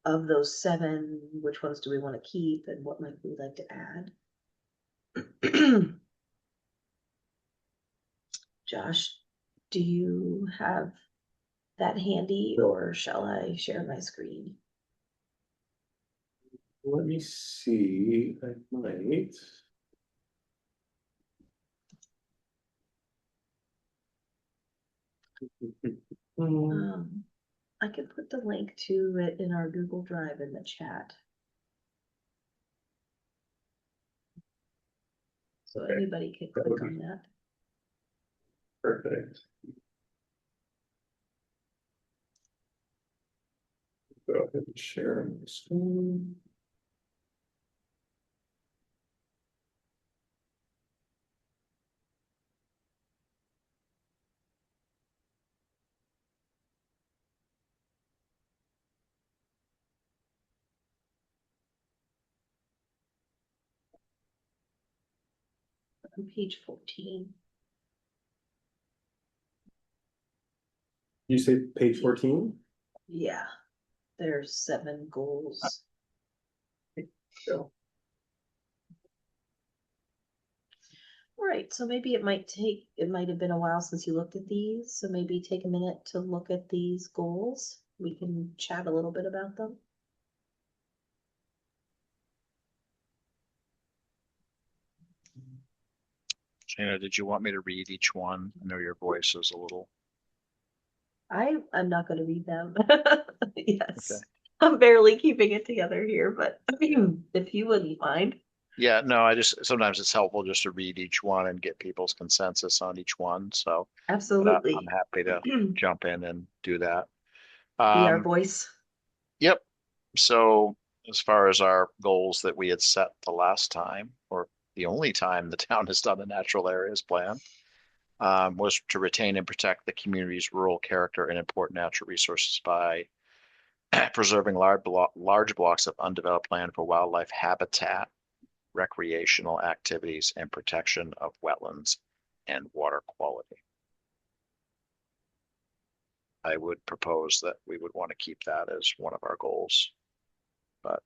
Speaker 2: of those 7, which ones do we want to keep and what might we like to add? Josh, do you have that handy or shall I share my screen?
Speaker 1: Let me see, I might.
Speaker 2: I can put the link to it in our Google Drive in the chat. So
Speaker 1: Okay.
Speaker 2: anybody can click on that.
Speaker 1: Perfect. Go ahead and share my screen.
Speaker 2: On page 14.
Speaker 1: You say page 14?
Speaker 2: Yeah, there's 7 goals.
Speaker 1: So,
Speaker 2: All right, so maybe it might have been a while since you looked at these, so maybe take a minute to look at these goals. We can chat a little bit about them.
Speaker 3: Shana, did you want me to read each one? I know your voice is a little.
Speaker 2: I'm not gonna read them. Yes.
Speaker 3: Okay.
Speaker 2: I'm barely keeping it together here, but if you wouldn't mind.
Speaker 3: Yeah, no, I just sometimes it's helpful just to read each one and get people's consensus on each one. So, but I'm
Speaker 2: Absolutely.
Speaker 3: happy to jump in and do that.
Speaker 2: Be our
Speaker 3: Um,
Speaker 2: voice.
Speaker 3: yep. So as far as our goals that we had set the last time, or the only time the town has done a natural areas plan, was to retain and protect the community's rural character and important natural resources by preserving large blocks of undeveloped land for wildlife habitat, recreational activities, and protection of wetlands and water quality. I would propose that we would want to keep that as one of our goals. But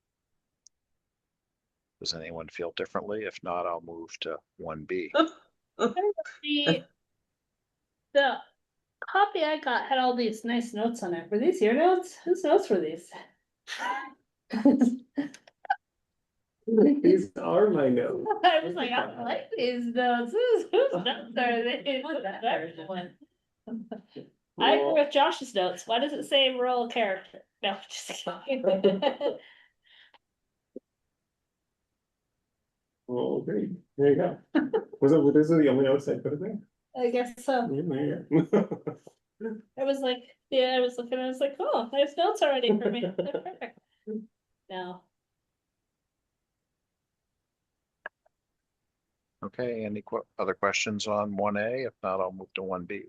Speaker 3: does anyone feel differently? If not, I'll move to 1B.
Speaker 4: The copy I got had all these nice notes on it. Were these your notes? Whose notes were these?
Speaker 1: these are my notes.
Speaker 4: I was like, I like these notes. Whose notes are these? I agree with Josh's notes. Why does it say rural character? No, just kidding.
Speaker 1: Oh, great. There you go. Those are the only notes I put in there?
Speaker 4: I guess so.
Speaker 1: Yeah, there you go.
Speaker 4: I was like, yeah, I was looking, I was like, oh, there's notes already for me. Perfect. No.
Speaker 3: Okay, any other questions on 1A? If not, I'll move to 1B.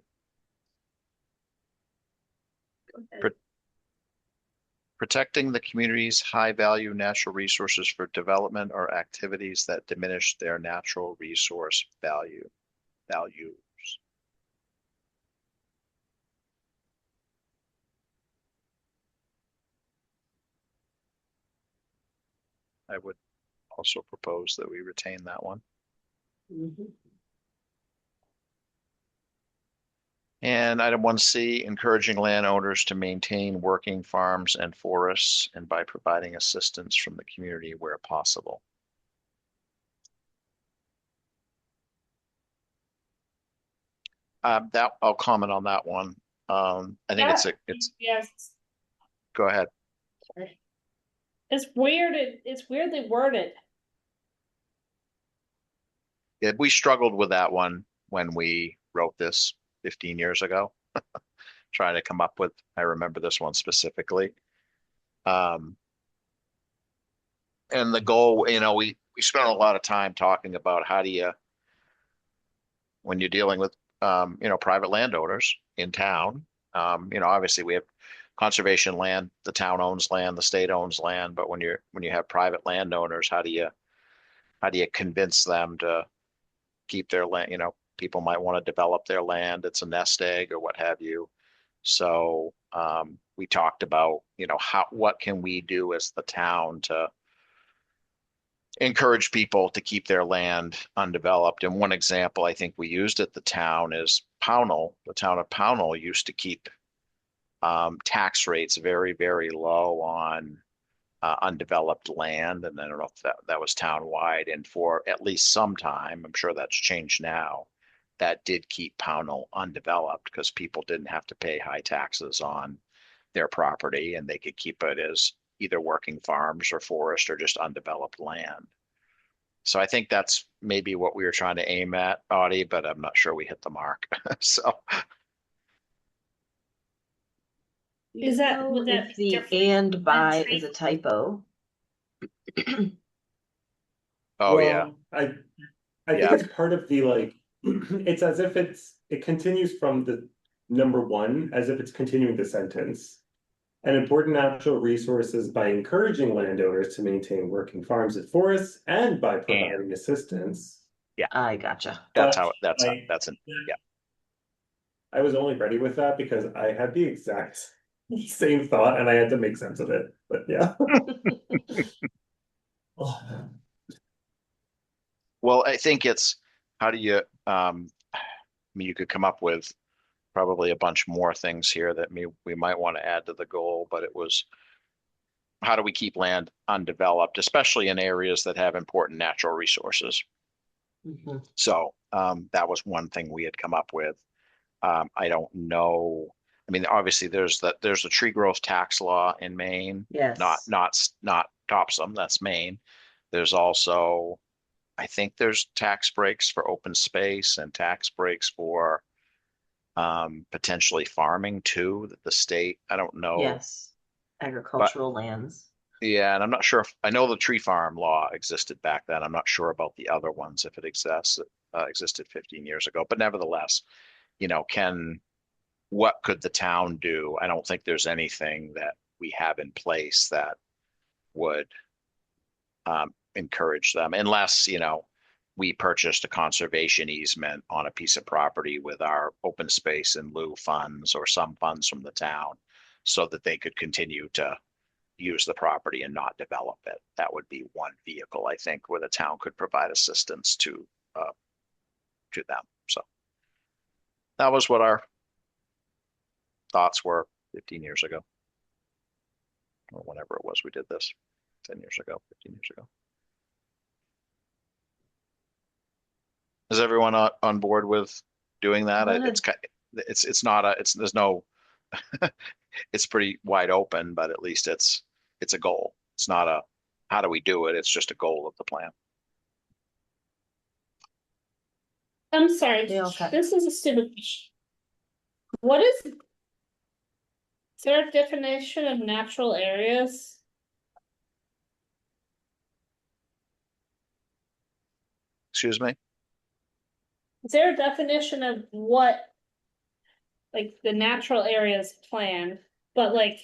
Speaker 3: Protecting the community's high-value natural resources for development or activities that diminish their natural resource values. I would also propose that we retain that one.
Speaker 2: Mhm.
Speaker 3: And item 1C, encouraging landowners to maintain working farms and forests, and by providing assistance from the community where possible. That I'll comment on that one. I think it's
Speaker 4: Yes.
Speaker 3: go ahead.
Speaker 4: It's weird, it's weirdly worded.
Speaker 3: Yeah, we struggled with that one when we wrote this 15 years ago, trying to come up with, I remember this one specifically. And the goal, we spent a lot of time talking about how do you, when you're dealing with, private landowners in town, obviously we have conservation land, the town owns land, the state owns land, but when you have private landowners, how do you convince them to keep their land? People might want to develop their land. It's a nest egg or what have you. So we talked about, what can we do as the town to encourage people to keep their land undeveloped. And one example I think we used at the town is Pownell. The town of Pownell used to keep tax rates very, very low on undeveloped land. And I don't know if that was townwide. And for at least some time, I'm sure that's changed now, that did keep Pownell undeveloped because people didn't have to pay high taxes on their property and they could keep it as either working farms or forest or just undeveloped land. So I think that's maybe what we were trying to aim at, Audie, but I'm not sure we hit the mark. So
Speaker 4: Is that, would that
Speaker 2: If
Speaker 4: be
Speaker 2: the
Speaker 4: different
Speaker 2: and by
Speaker 4: than
Speaker 2: is a typo.
Speaker 3: oh yeah.
Speaker 1: I think
Speaker 3: Yeah.
Speaker 1: it's part of the it's as if it continues from the number 1, as if it's continuing the sentence. And important natural resources by encouraging landowners to maintain working farms and forests and by providing assistance.
Speaker 2: I gotcha.
Speaker 3: That's
Speaker 1: But
Speaker 3: how,
Speaker 1: I-
Speaker 3: that's an, yeah.
Speaker 1: I was only ready with that because I had the exact same thought and I had to make sense of it, but yeah. Oh,
Speaker 3: Well, I think it's, how do you, I mean, you could come up with probably a bunch more things here that we might want to add to the goal, but it was, how do we keep land undeveloped, especially in areas that have important natural resources?
Speaker 2: Mhm.
Speaker 3: So that was one thing we had come up with. I don't know. I mean, obviously there's a tree growth tax law in Maine, not
Speaker 2: Yes.
Speaker 3: not Topsham, that's Maine. There's also, I think there's tax breaks for open space and tax breaks for potentially farming too, that the state, I don't know,
Speaker 2: Yes.
Speaker 3: but
Speaker 2: Agricultural lands.
Speaker 3: yeah, and I'm not sure if, I know the tree farm law existed back then. I'm not sure about the other ones if it existed 15 years ago, but nevertheless, what could the town do? I don't think there's anything that we have in place that would encourage them unless, we purchased a conservation easement on a piece of property with our open space and lieu funds or some funds from the town so that they could continue to use the property and not develop it. That would be one vehicle, I think, where the town could provide assistance to them. So that was what our thoughts were 15 years ago, or whenever it was we did this, 10 years ago, 15 years ago. Is everyone on board with doing that?
Speaker 2: Good.
Speaker 3: It's not there's no, it's pretty wide open, but at least it's a goal. It's not a, how do we do it? It's just a goal of the plan.
Speaker 4: I'm sorry,
Speaker 2: Yeah, okay.
Speaker 4: this is a stupid question. What is there a definition of natural areas?
Speaker 3: Excuse me?
Speaker 4: Is there a definition of what, like, the natural areas plan? But like,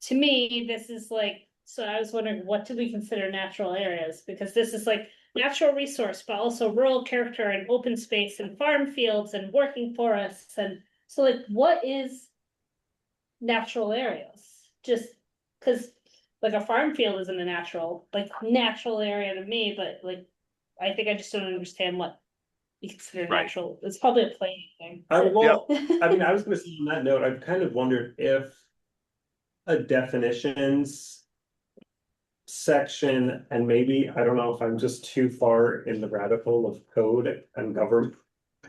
Speaker 4: to me, this is like, so I was wondering, what do we consider natural areas? Because this is like natural resource, but also rural character and open space and farm fields and working forests. And so like, what is natural areas? Just because like a farm field isn't a natural area to me, but like, I think I just don't understand what you consider
Speaker 3: Right.
Speaker 4: natural. It's probably a planning thing.
Speaker 1: I mean, I was gonna say on that note, I've kind of wondered if a definitions section, and maybe, I don't know if I'm just too far in the rabbit hole of code and government.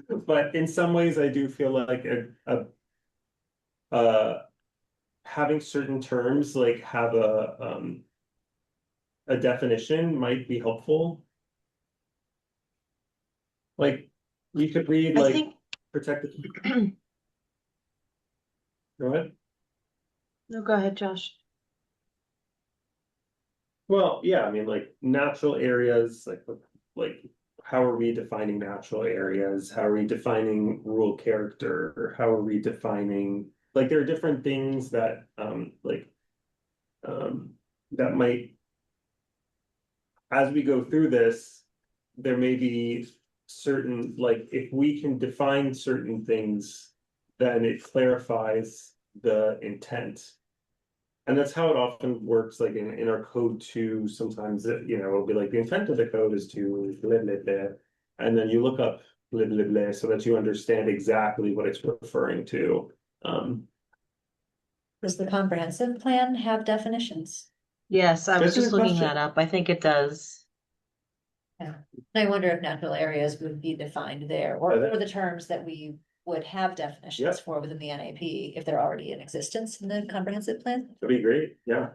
Speaker 1: But in some ways, I do feel like having certain terms like have a definition might be helpful. Like you could read
Speaker 2: I
Speaker 1: like
Speaker 2: think,
Speaker 1: protected. Go ahead.
Speaker 2: no, go ahead, Josh.
Speaker 1: Well, yeah, I mean, like natural areas, like how are we defining natural areas? How are we defining rural character? How are we defining, like there are different things that that might, as we go through this, there may be certain, like if we can define certain things, then it clarifies the intent. And that's how it often works, like in our code too, sometimes it'll be like the intent of the code is to blah, blah, blah. And then you look up blah, blah, blah, so that you understand exactly what it's referring to.
Speaker 6: Does the comprehensive plan have definitions?
Speaker 2: Yes, I was
Speaker 1: That's a
Speaker 2: just
Speaker 1: good
Speaker 2: looking
Speaker 1: question.
Speaker 2: that up. I think it does.
Speaker 6: Yeah. I wonder if natural areas would be defined there, or the terms that we would have definitions for within the NAP if they're already in existence in the comprehensive plan.
Speaker 1: That'd be great, yeah.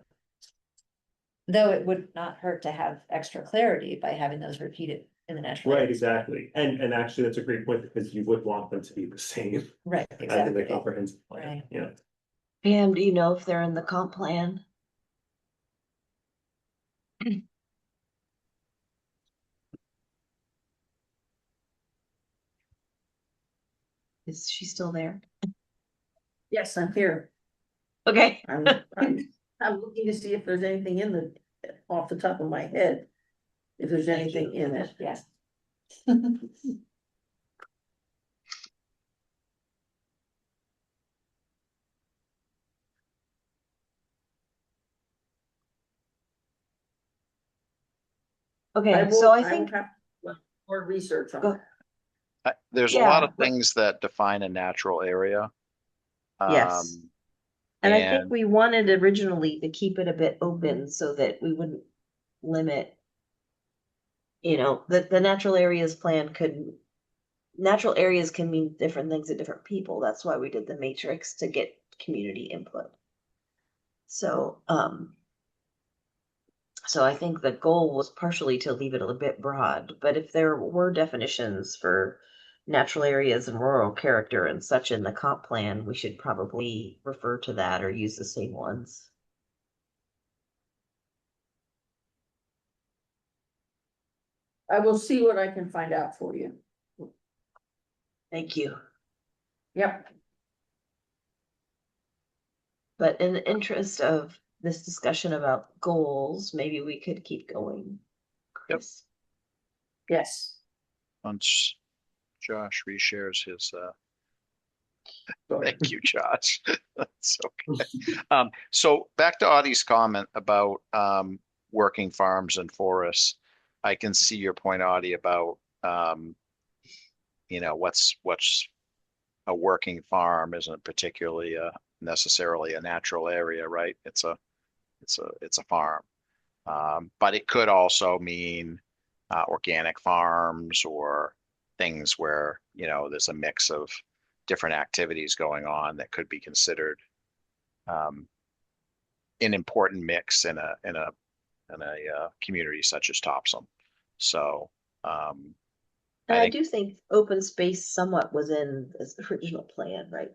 Speaker 6: Though it would not hurt to have extra clarity by having those repeated in the natural.
Speaker 1: Right,
Speaker 6: areas.
Speaker 1: exactly. And actually, that's a great point because you would want them to be the same
Speaker 6: Right,
Speaker 1: as in the
Speaker 6: exactly.
Speaker 1: comprehensive plan,
Speaker 6: Right.
Speaker 1: yeah.
Speaker 2: Pam, do you know if they're in the comp plan? Is she still there?
Speaker 7: Yes, I'm here.
Speaker 2: Okay.
Speaker 7: I'm looking to see if there's anything in off the top of my head. If there's anything in it.
Speaker 6: Yes.
Speaker 2: Okay, so I
Speaker 7: will
Speaker 2: think,
Speaker 7: have more research on
Speaker 2: Go-
Speaker 7: that.
Speaker 3: There's a lot
Speaker 2: yeah,
Speaker 3: of things that define a natural area.
Speaker 2: yes.
Speaker 3: Um,
Speaker 2: And I think
Speaker 3: and
Speaker 2: we wanted originally to keep it a bit open so that we wouldn't limit, the natural areas plan natural areas can mean different things to different people. That's why we did the matrix to get community input. So I think the goal was partially to leave it a bit broad, but if there were definitions for natural areas and rural character and such in the comp plan, we should probably refer to that or use the same ones.
Speaker 7: I will see what I can find out for you.
Speaker 2: Thank you.
Speaker 7: Yep.
Speaker 2: But in the interest of this discussion about goals, maybe we could keep going. Chris?
Speaker 7: Yes.
Speaker 3: once Josh reshares his,
Speaker 1: Sorry.
Speaker 3: thank you, Josh. That's okay. So back to Audie's comment about working farms and forests. I can see your point, Audie, about what's a working farm isn't particularly necessarily a natural area, right? It's a farm. But it could also mean organic farms or things where, there's a mix of different activities going on that could be considered um, an important mix in a community such as Topsham. So
Speaker 2: And
Speaker 3: I
Speaker 2: I
Speaker 3: think,
Speaker 2: do think open space somewhat was in the original plan, right?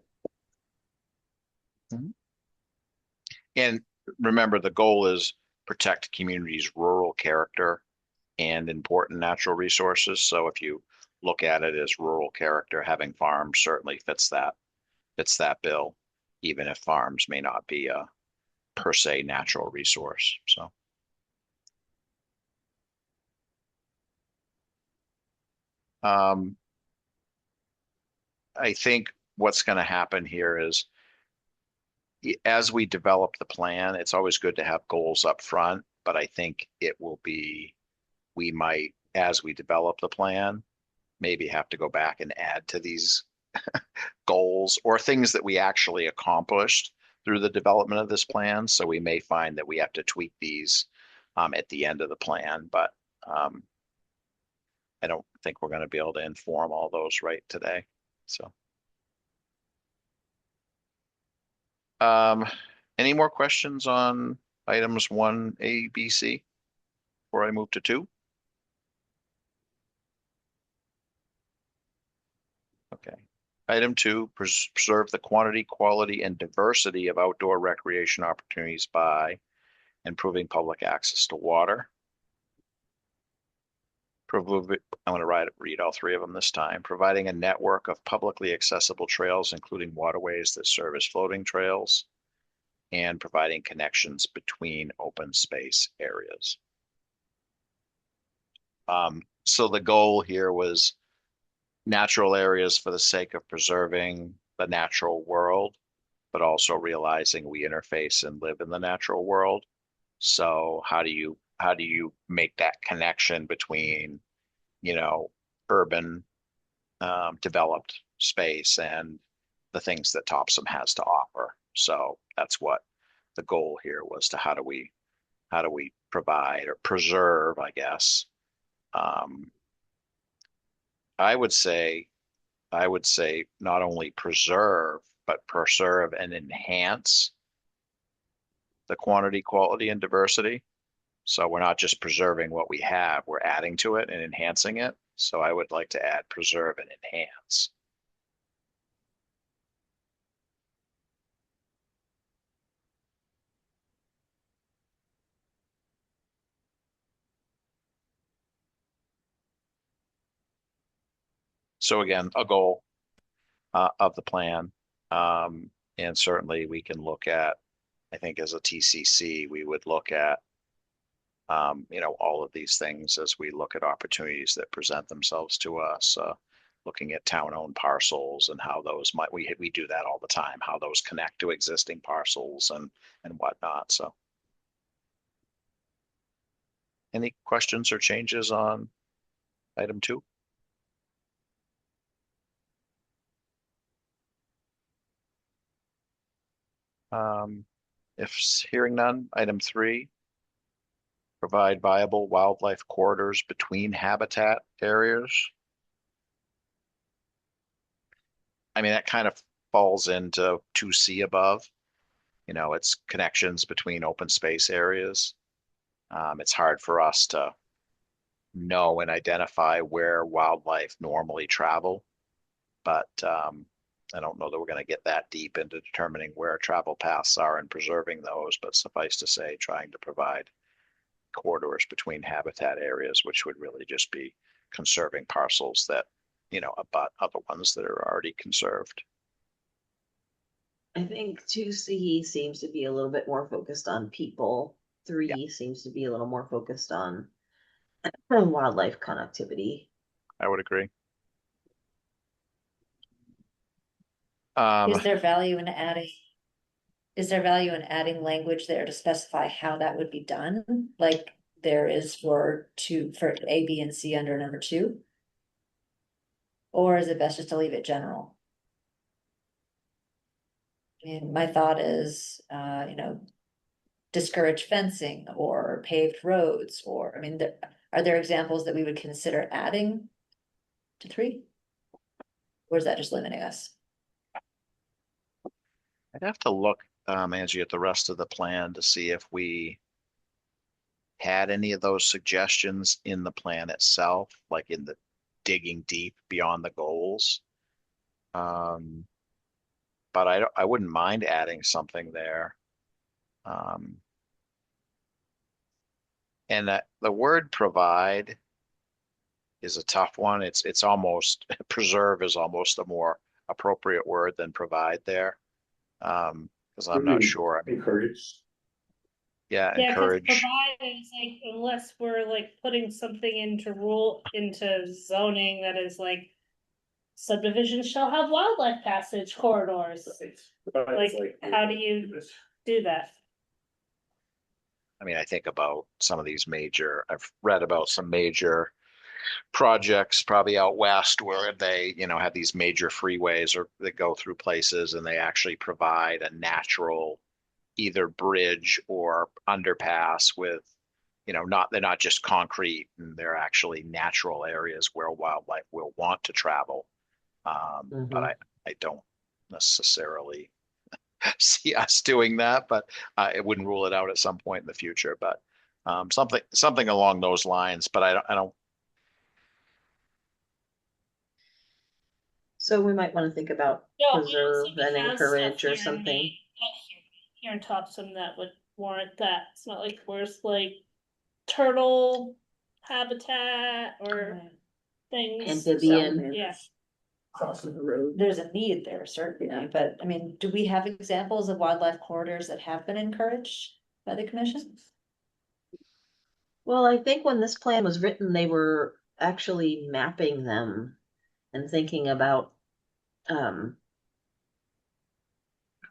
Speaker 3: and remember, the goal is protect communities' rural character and important natural resources. So if you look at it as rural character, having farms certainly fits that bill, even if farms may not be a per se natural resource. So um, I think what's going to happen here is as we develop the plan, it's always good to have goals up front, but I think we might, as we develop the plan, maybe have to go back and add to these goals or things that we actually accomplished through the development of this plan. So we may find that we have to tweak these at the end of the plan, but um, I don't think we're going to be able to inform all those right today. So, um, any more questions on items 1A, B, C before I move to 2? Okay. Item 2, preserve the quantity, quality, and diversity of outdoor recreation opportunities by improving public access to water. I'm going to read all 3 of them this time. Providing a network of publicly accessible trails, including waterways that serve as floating trails, and providing connections between open space areas. So the goal here was natural areas for the sake of preserving the natural world, but also realizing we interface and live in the natural world. So how do you make that connection between, urban developed space and the things that Topsham has to offer? So that's what the goal here was, to how do we provide or preserve, I guess. Um, I would say not only preserve, but preserve and enhance the quantity, quality, and diversity. So we're not just preserving what we have, we're adding to it and enhancing it. So I would like to add preserve and enhance. So again, a goal of the plan. And certainly we can look at, I think as a TCC, we would look at all of these things as we look at opportunities that present themselves to us, looking at town-owned parcels and how those we do that all the time, how those connect to existing parcels and whatnot. So any questions or changes on item 2? If hearing none, item 3, provide viable wildlife corridors between habitat areas. I mean, that kind of falls into 2C above. It's connections between open space areas. It's hard for us to know and identify where wildlife normally travel, but I don't know that we're going to get that deep into determining where travel paths are and preserving those, but suffice to say, trying to provide corridors between habitat areas, which would really just be conserving parcels that, abut other ones that are already conserved.
Speaker 2: I think 2C seems to be a little bit more focused on people. 3 seems to be a little more focused on wildlife connectivity.
Speaker 3: I would agree.
Speaker 6: Is there value in adding? Is there value in adding language there to specify how that would be done? Like there is for A, B, and C under number 2? Or is it best just to leave it general? I mean, my thought is, discourage fencing or paved roads, or, I mean, are there examples that we would consider adding to 3? Or is that just limiting us?
Speaker 3: I'd have to look, Angie, at the rest of the plan to see if we had any of those suggestions in the plan itself, like in the digging deep beyond the goals. But I wouldn't mind adding something there. And the word provide is a tough one. It's almost preserve is almost a more appropriate word than provide there. Because I'm not sure. I mean,
Speaker 1: Encourage.
Speaker 3: yeah,
Speaker 4: Yeah, because
Speaker 3: encourage.
Speaker 4: provide is like, unless we're like putting something into zoning that is like subdivisions shall have wildlife passage corridors. Like, how do you do that?
Speaker 3: I mean, I think about some of these I've read about some major projects probably out west where they, have these major freeways or that go through places and they actually provide a natural either bridge or underpass with, they're not just concrete, and they're actually natural areas where wildlife will want to travel. But I don't necessarily see us doing that, but it wouldn't rule it out at some point in the future. But something along those lines. But I don't.
Speaker 2: So we might want to think about preserve and encourage or something.
Speaker 4: Here in Topsham that would warrant that. It's not like where's like turtle habitat or things.
Speaker 2: Amphibian.
Speaker 4: Yeah.
Speaker 7: Crossing the road.
Speaker 6: There's a need there, certainly, but I mean, do we have examples of wildlife corridors that have been encouraged by the commission?
Speaker 2: Well, I think when this plan was written, they were actually mapping them and thinking about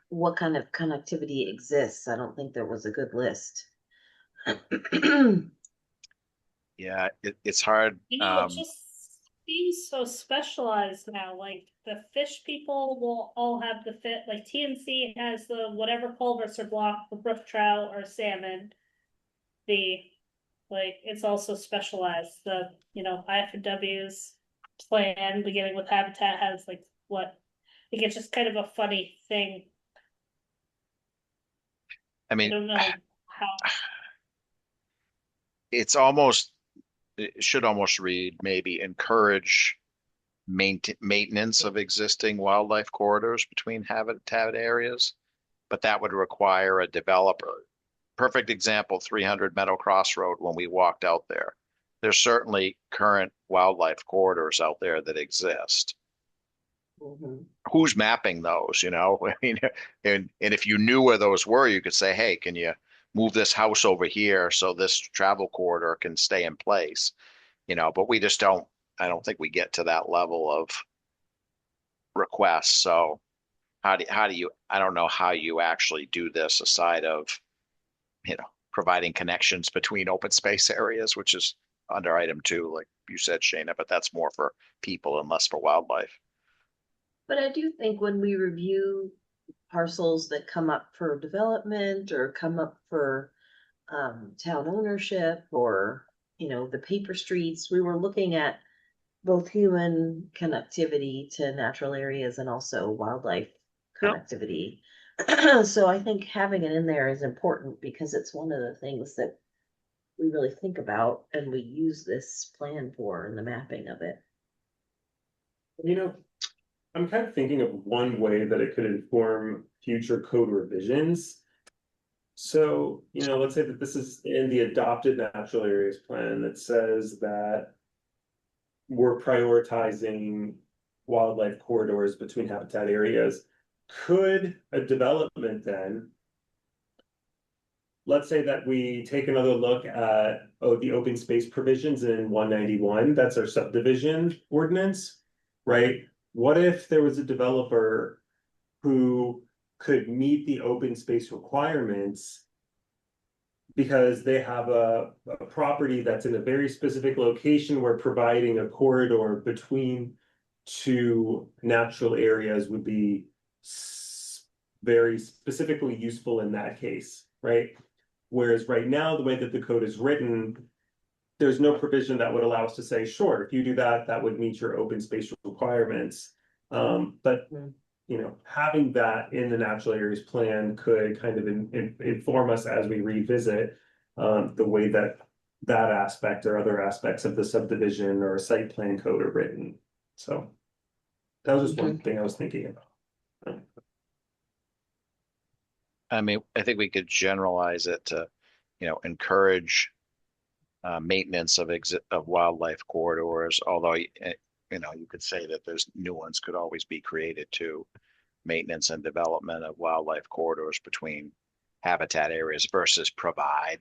Speaker 2: what kind of connectivity exists. I don't think there was a good list.
Speaker 3: Yeah, it's hard.
Speaker 4: It just seems so specialized now. Like the fish people will all have the fit. Like TNC has the whatever culverts are blocked for brook trout or salmon. It's also specialized. The IFW's plan beginning with habitat has like what. I think it's just kind of a funny thing.
Speaker 3: I mean,
Speaker 4: I don't know how.
Speaker 3: It should almost read maybe encourage maintenance of existing wildlife corridors between habitat areas, but that would require a developer. Perfect example, 300 Meadow Cross Road, when we walked out there. There's certainly current wildlife corridors out there that exist. Who's mapping those, I mean, and if you knew where those were, you could say, hey, can you move this house over here so this travel corridor can stay in place, but we just don't, I don't think we get to that level of requests. So how do you, I don't know how you actually do this aside of, providing connections between open space areas, which is under item 2, like you said, Shayna, but that's more for people and less for wildlife.
Speaker 2: But I do think when we review parcels that come up for development or come up for town ownership or, the paper streets, we were looking at both human connectivity to natural areas and also wildlife connectivity. So I think having it in there is important because it's one of the things that we really think about and we use this plan for in the mapping of it.
Speaker 1: I'm kind of thinking of one way that it could inform future code revisions. So, let's say that this is in the adopted natural areas plan that says that we're prioritizing wildlife corridors between habitat areas. Could a development then, let's say that we take another look at the open space provisions in 191, that's our subdivision ordinance, right? What if there was a developer who could meet the open space requirements because they have a property that's in a very specific location where providing a corridor between two natural areas would be very specifically useful in that case, right? Whereas right now, the way that the code is written, there's no provision that would allow us to say, sure, if you do that, that would meet your open space requirements. But having that in the natural areas plan could kind of inform us as we revisit the way that aspect or other aspects of the subdivision or site plan code are written. So that was just one thing I was thinking about.
Speaker 3: I mean, I think we could generalize it to, encourage maintenance of wildlife corridors, although, you could say that there's new ones could always be created too. Maintenance and development of wildlife corridors between habitat areas versus provide,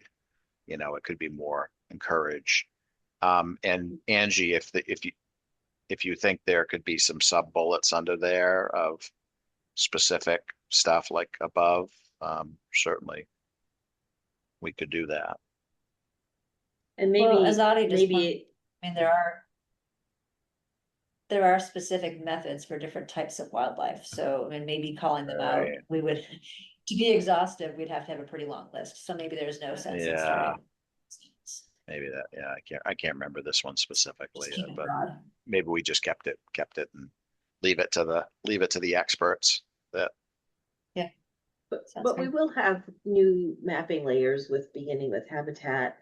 Speaker 3: it could be more encourage. And Angie, if you think there could be some sub bullets under there of specific stuff like above, certainly we could do that.
Speaker 2: And
Speaker 6: Well, as Audie just
Speaker 2: maybe
Speaker 6: I mean, there are specific methods for different types of wildlife, so, I mean, maybe calling them out,
Speaker 3: Right.
Speaker 6: we would, to be exhaustive, we'd have to have a pretty long list, so maybe there's no sense in
Speaker 3: Yeah.
Speaker 6: starting.
Speaker 3: Maybe that, yeah, I can't remember this one specifically,
Speaker 6: Just keep it
Speaker 3: but
Speaker 6: broad.
Speaker 3: maybe we just kept it and leave it to the experts that.
Speaker 2: but we will have new mapping layers beginning with habitat.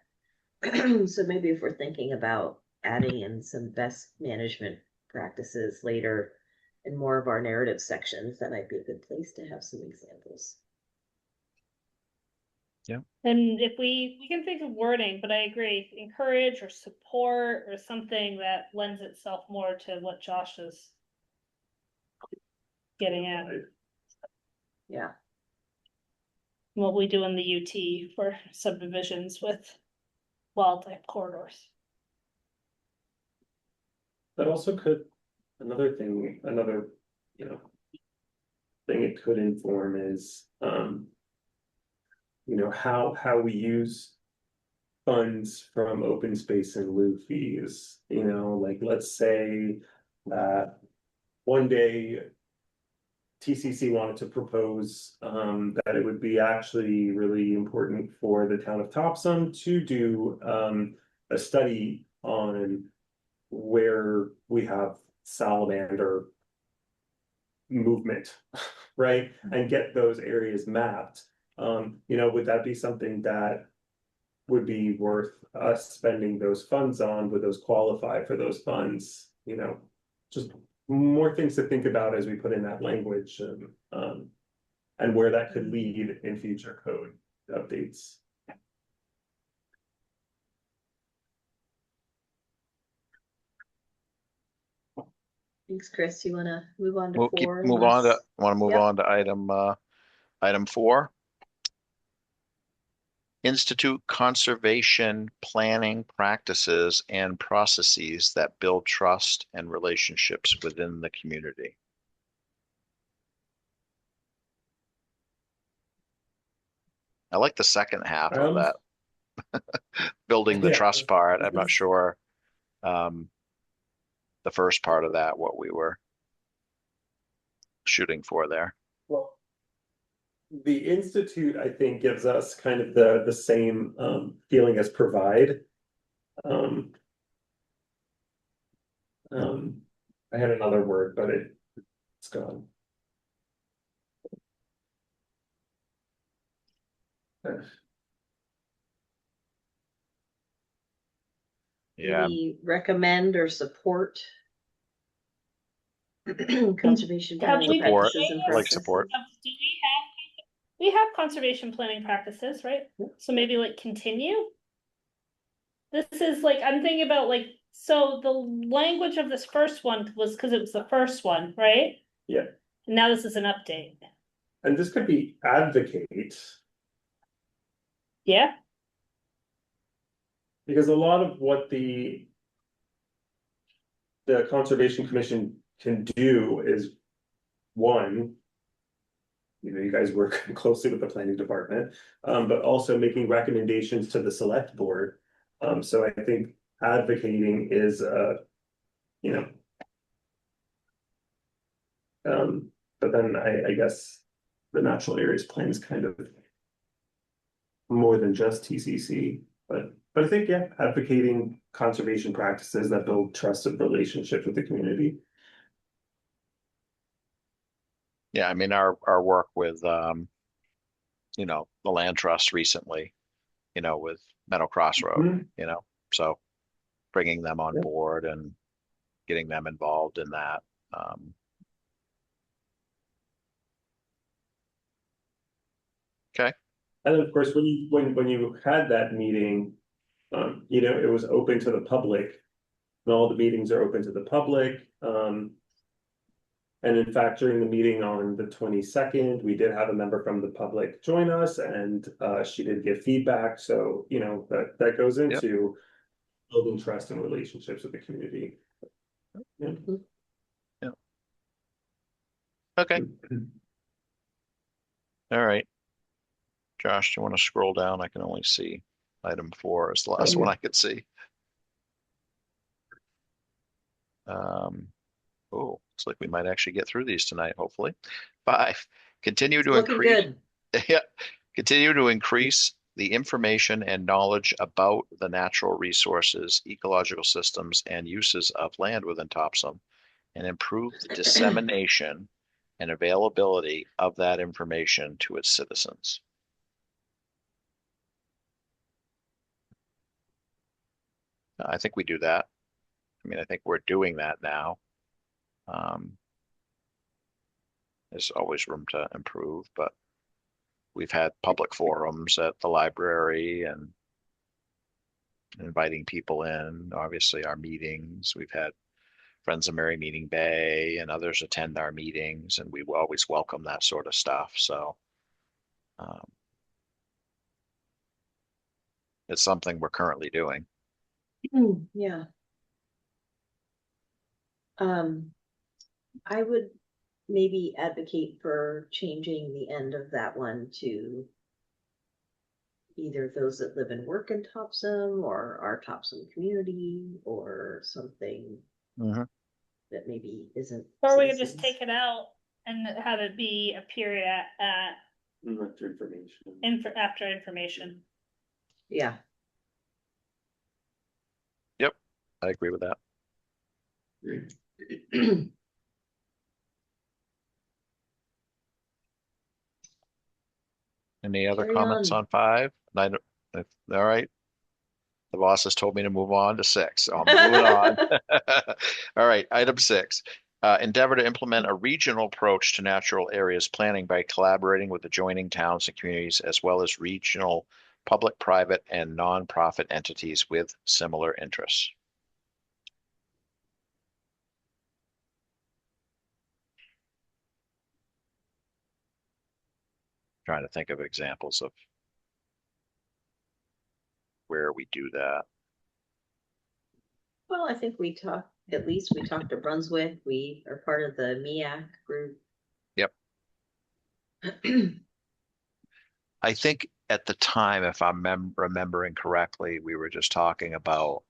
Speaker 2: So maybe if we're thinking about adding in some best management practices later in more of our narrative sections, that might be a good place to have some examples.
Speaker 4: And if we can think of wording, but I agree, encourage or support or something that lends itself more to what Josh is getting at,
Speaker 2: Yeah.
Speaker 4: what we do in the UT for subdivisions with wildlife corridors.
Speaker 1: That also could, another thing it could inform is, how we use funds from open space and lieu fees, like let's say that one day TCC wanted to propose that it would be actually really important for the town of Topsham to do a study on where we have salamander movement, right? And get those areas mapped. Would that be something that would be worth us spending those funds on? Would those qualify for those funds? Just more things to think about as we put in that language, and where that could lead in future code updates.
Speaker 2: Thanks, Chris. You want to move on to
Speaker 3: We'll
Speaker 2: 4?
Speaker 3: move on to item 4. institute conservation planning practices and processes that build trust and relationships within the community. I like the second half of that, building the
Speaker 1: Yeah,
Speaker 3: trust part. I'm not
Speaker 1: it's-
Speaker 3: sure the first part of that, what we were shooting for there.
Speaker 1: Well, the institute, I think, gives us kind of the same feeling as provide. Um, I had another word, but it's gone.
Speaker 3: Yeah,
Speaker 2: We recommend or support conservation
Speaker 4: Have
Speaker 2: planning
Speaker 4: we been
Speaker 3: Support,
Speaker 2: practices and
Speaker 4: doing this?
Speaker 3: like support.
Speaker 2: processes.
Speaker 4: Do we have conservation planning practices, right? So maybe like continue. This is like, I'm thinking about like, so the language of this first one was because it was the first one, right?
Speaker 1: Yeah.
Speaker 4: And now this is an update.
Speaker 1: And this could be advocate,
Speaker 4: Yeah,
Speaker 1: because a lot of what the Conservation Commission can do is, one, you guys work closely with the planning department, but also making recommendations to the select board. So I think advocating is, you know, but then I guess the natural areas plan is kind of more than just TCC, but I think, yeah, advocating conservation practices that build trusted relationships with the community.
Speaker 3: Yeah, I mean our work with you know, the land trust recently, you know, with Meadow Crossroad,
Speaker 1: Mhm.
Speaker 3: you know, so bringing them on
Speaker 1: Yep.
Speaker 3: board and getting them involved in that. Okay.
Speaker 1: And then, of course, when you had that meeting, you know, it was open to the public. And all the meetings are open to the public. And in fact, during the meeting on the 22nd, we did have a member from the public join us, and she did give feedback. So, you know, that goes
Speaker 3: Yep.
Speaker 1: into building trust and relationships with the community. Yeah.
Speaker 3: Yep. Okay. All right. Josh, do you want to scroll down? I can only see item 4 is the last one I could see. Oh, looks like we might actually get through these tonight, hopefully. 5, continue to
Speaker 2: Looking
Speaker 3: increase.
Speaker 2: good.
Speaker 3: Yeah, continue to increase the information and knowledge about the natural resources, ecological systems, and uses of land within Topsom, and improve the dissemination and availability of that information to its citizens. I think we do that. I mean, I think we're doing that now. There's always room to improve, but we've had public forums at the library and inviting people in. Obviously, our meetings, we've had Friends of Mary Meeting Bay and others attend our meetings, and we always welcome that sort of stuff. So it's something we're currently doing.
Speaker 2: Yeah. I would maybe advocate for changing the end of that one to either those that live and work in Topsom or our Topsom community or something
Speaker 3: Mhm.
Speaker 2: that maybe isn't.
Speaker 4: or we could just
Speaker 2: citizens.
Speaker 4: take it out and have it be a period at
Speaker 1: After information.
Speaker 4: after information.
Speaker 2: Yeah.
Speaker 3: Yep, I agree with that. Any other
Speaker 2: Carry
Speaker 3: comments on 5? All right. The boss has told me to move on to 6, so I'm moving on. All right, item 6. Endeavor to implement a regional approach to natural areas planning by collaborating with adjoining towns and communities, as well as regional public, private, and nonprofit entities with similar interests. Trying to think of examples of where we do that.
Speaker 2: Well, I think we talked to Brunswick. We are part of the MEAC group.
Speaker 3: Yep. I think at the time, if I'm remembering correctly, we were just talking about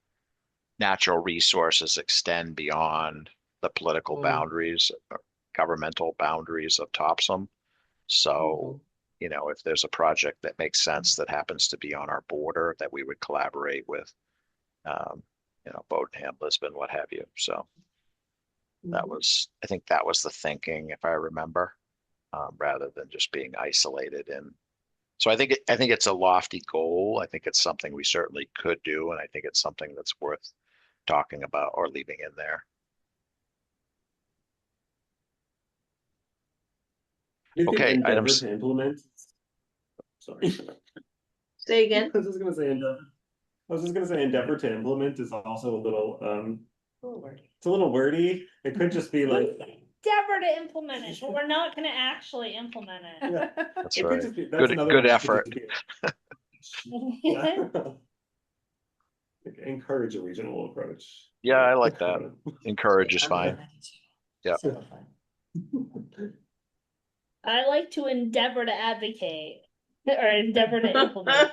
Speaker 3: natural resources extend beyond the political boundaries, governmental boundaries of Topsham. So, if there's a project that makes sense that happens to be on our border, that we would collaborate with, Bowdenham, Lisbon, what have you. So I think that was the thinking, if I remember, rather than just being isolated in. So I think it's a lofty goal. I think it's something we certainly could do, and I think it's something that's worth talking about or leaving in there.
Speaker 1: Do you think
Speaker 3: Okay,
Speaker 1: endeavor
Speaker 3: items.
Speaker 1: to implement? Sorry.
Speaker 2: Say again.
Speaker 1: I was just gonna say endeavor to implement is also a little it's a little wordy. It could just be like
Speaker 4: Endeavor to implement it, but we're not gonna actually implement it.
Speaker 1: yeah.
Speaker 3: That's
Speaker 1: It could
Speaker 3: right.
Speaker 1: just be that's another
Speaker 3: Good
Speaker 1: one.
Speaker 3: effort.
Speaker 1: Yeah. Like, encourage a regional approach.
Speaker 3: Yeah, I like that. Encourage is fine. Yeah.
Speaker 4: I like to endeavor to advocate or endeavor to implement.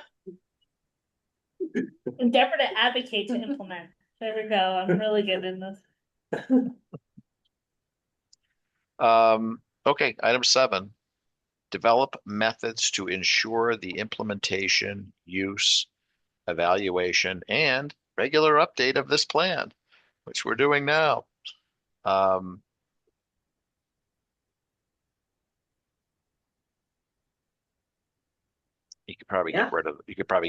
Speaker 4: Endeavor to advocate to implement. There we go. I'm really good in this.
Speaker 3: Okay, item 7. Develop methods to ensure the implementation, use, evaluation, and regular update of this plan, which we're doing now. You could probably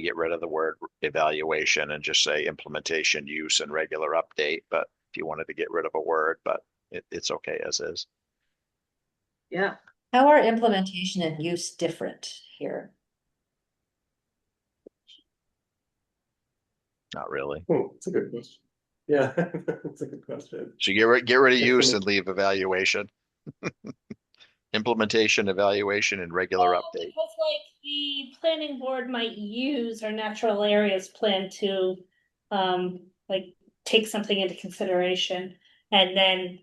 Speaker 3: get rid of the word evaluation and just say implementation, use, and regular update. But if you wanted to get rid of a word, but it's okay as is.
Speaker 2: Yeah.
Speaker 6: How are implementation and use different here?
Speaker 3: Not really.
Speaker 1: Oh, it's a good question. Yeah, that's a good question.
Speaker 3: So get rid of use and leave evaluation. Implementation, evaluation, and regular update.
Speaker 4: Because like the planning board might use our natural areas plan to like take something into consideration, and then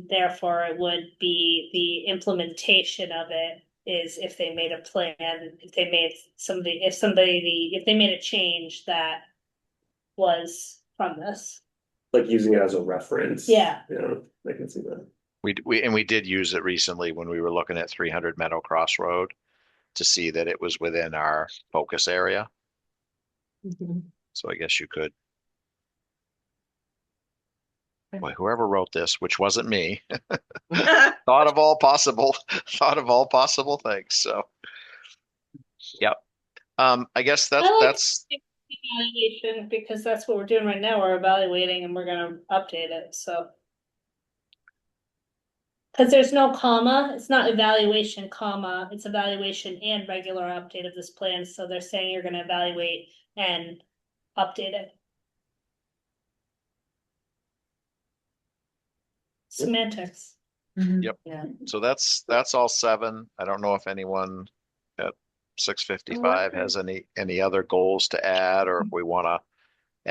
Speaker 4: therefore it would be the implementation of it is if they made a plan, if they made a change that was from this.
Speaker 1: Like using it as a reference.
Speaker 4: Yeah.
Speaker 1: Yeah, I can see that.
Speaker 3: We did use it recently when we were looking at 300 Meadow Cross Road to see that it was within our focus area. So I guess you could. Boy, whoever wrote this, which wasn't me, thought of all possible things. So, yep. I guess that's
Speaker 4: Evaluation, because that's what we're doing right now. We're evaluating and we're gonna update it, so. Because there's no comma, it's not evaluation, comma, it's evaluation and regular update of this plan, so they're saying you're gonna evaluate and update it. Semantics.
Speaker 3: Yep.
Speaker 6: Yeah.
Speaker 3: So that's all 7. I don't know if anyone at 6:55 has any other goals to add, or if we want to,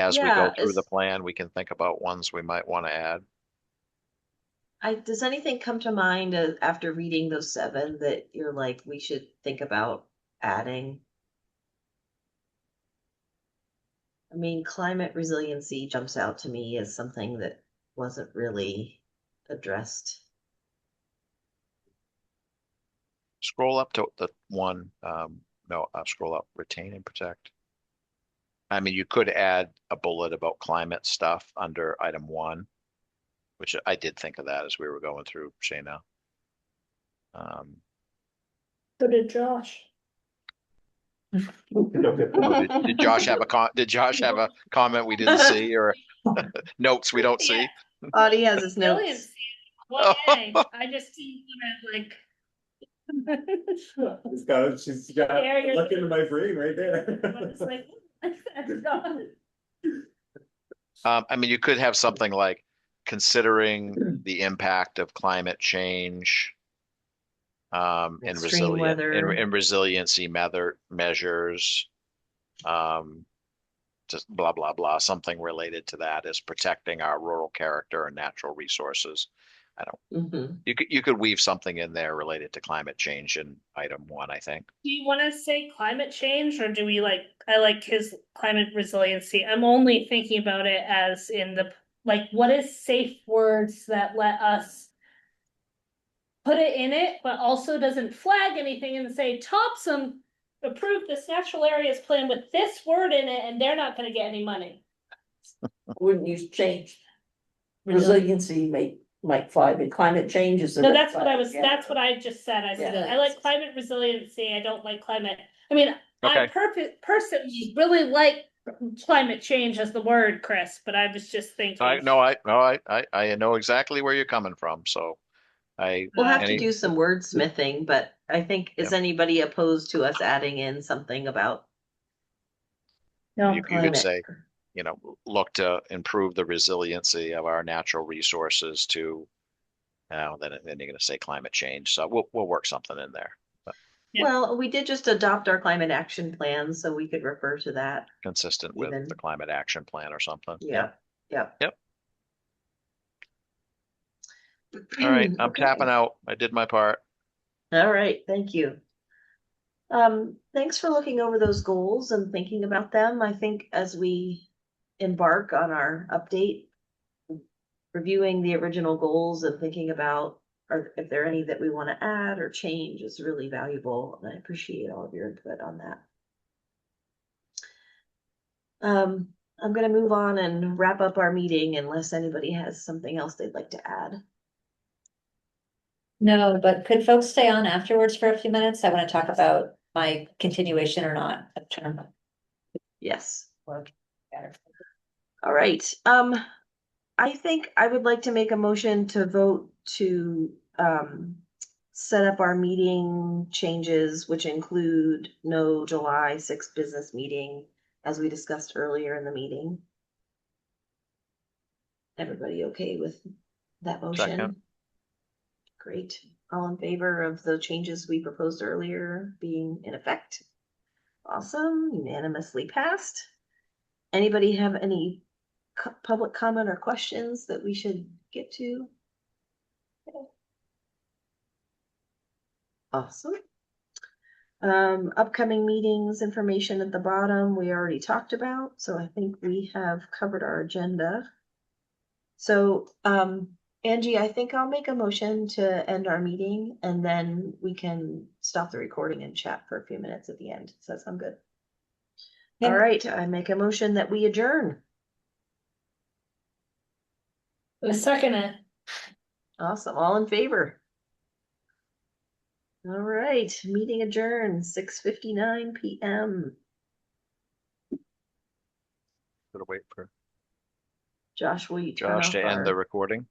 Speaker 3: as we go through the plan, we can think about ones we might want to add.
Speaker 2: Does anything come to mind after reading those 7 that you're like, we should think about adding? I mean, climate resiliency jumps out to me as something that wasn't really addressed.
Speaker 3: Scroll up to the one. No, scroll up. Retain and protect. I mean, you could add a bullet about climate stuff under item 1, which I did think of that as we were going through, Shayna.
Speaker 4: So did Josh.
Speaker 3: Did Josh have a comment we didn't see, or notes we don't see?
Speaker 2: Audie has his notes.
Speaker 4: I just see like.
Speaker 1: She's got look into my brain right there.
Speaker 3: I mean, you could have something like considering the impact of climate change, and
Speaker 2: Extreme weather.
Speaker 3: and resiliency measures. Just blah, blah, blah, something related to that is protecting our rural character and natural resources. I don't,
Speaker 2: Mhm.
Speaker 3: you could weave something in there related to climate change in item 1, I think.
Speaker 4: Do you want to say climate change or do we I like his climate resiliency. I'm only thinking about it as in what is safe words that let us put it in it, but also doesn't flag anything and say Topsham approved this natural areas plan with this word in it and they're not gonna get any money.
Speaker 7: Wouldn't use change. Resiliency might fly, but climate change is.
Speaker 4: No, that's what I just said. I said,
Speaker 7: Yeah.
Speaker 4: I like climate resiliency. I don't like climate. I mean, I
Speaker 3: Okay.
Speaker 4: personally really like climate change as the word, Chris, but I was just thinking.
Speaker 3: I know exactly where you're coming from. So
Speaker 2: We'll have to
Speaker 3: any,
Speaker 2: do some wordsmithing, but I think, is anybody opposed to us adding in something about
Speaker 4: No,
Speaker 3: you could
Speaker 2: climate?
Speaker 3: say, look to improve the resiliency of our natural resources to, then you're going to say climate change. So we'll work something in there. But
Speaker 4: Yeah.
Speaker 2: Well, we did just adopt our climate action plan, so we could refer to that.
Speaker 3: consistent with
Speaker 2: Even.
Speaker 3: the climate action plan or something.
Speaker 2: Yeah, yeah.
Speaker 3: Yep. All right. I'm
Speaker 2: Okay.
Speaker 3: tapping out. I did my part.
Speaker 2: All right, thank you. Thanks for looking over those goals and thinking about them. I think as we embark on our update, reviewing the original goals and thinking about if there are any that we want to add or change is really valuable, and I appreciate all of your input on that. I'm going to move on and wrap up our meeting unless anybody has something else they'd like to add.
Speaker 6: No, but could folks stay on afterwards for a few minutes? I want to talk about my continuation or not of term
Speaker 2: Yes.
Speaker 6: work.
Speaker 2: All right. I think I would like to make a motion to vote to set up our meeting changes, which include no July 6th business meeting, as we discussed earlier in the meeting. Everybody okay with that motion?
Speaker 3: Second.
Speaker 2: Great. All in favor of the changes we proposed earlier being in effect? Awesome. Unanimously passed. Anybody have any public comment or questions that we should get to? Okay. Awesome. Upcoming meetings information at the bottom we already talked about, so I think we have covered our agenda. So Angie, I think I'll make a motion to end our meeting and then we can stop the recording and chat for a few minutes at the end. Does that sound good?
Speaker 6: Yeah.
Speaker 2: All right, I make a motion that we adjourn.
Speaker 4: The second it.
Speaker 2: Awesome. All in favor? All right, meeting adjourned, 6:59 p.m.
Speaker 3: Gotta wait for
Speaker 2: Josh, will you turn
Speaker 3: Josh
Speaker 2: off
Speaker 3: to end the
Speaker 2: our?
Speaker 3: recording.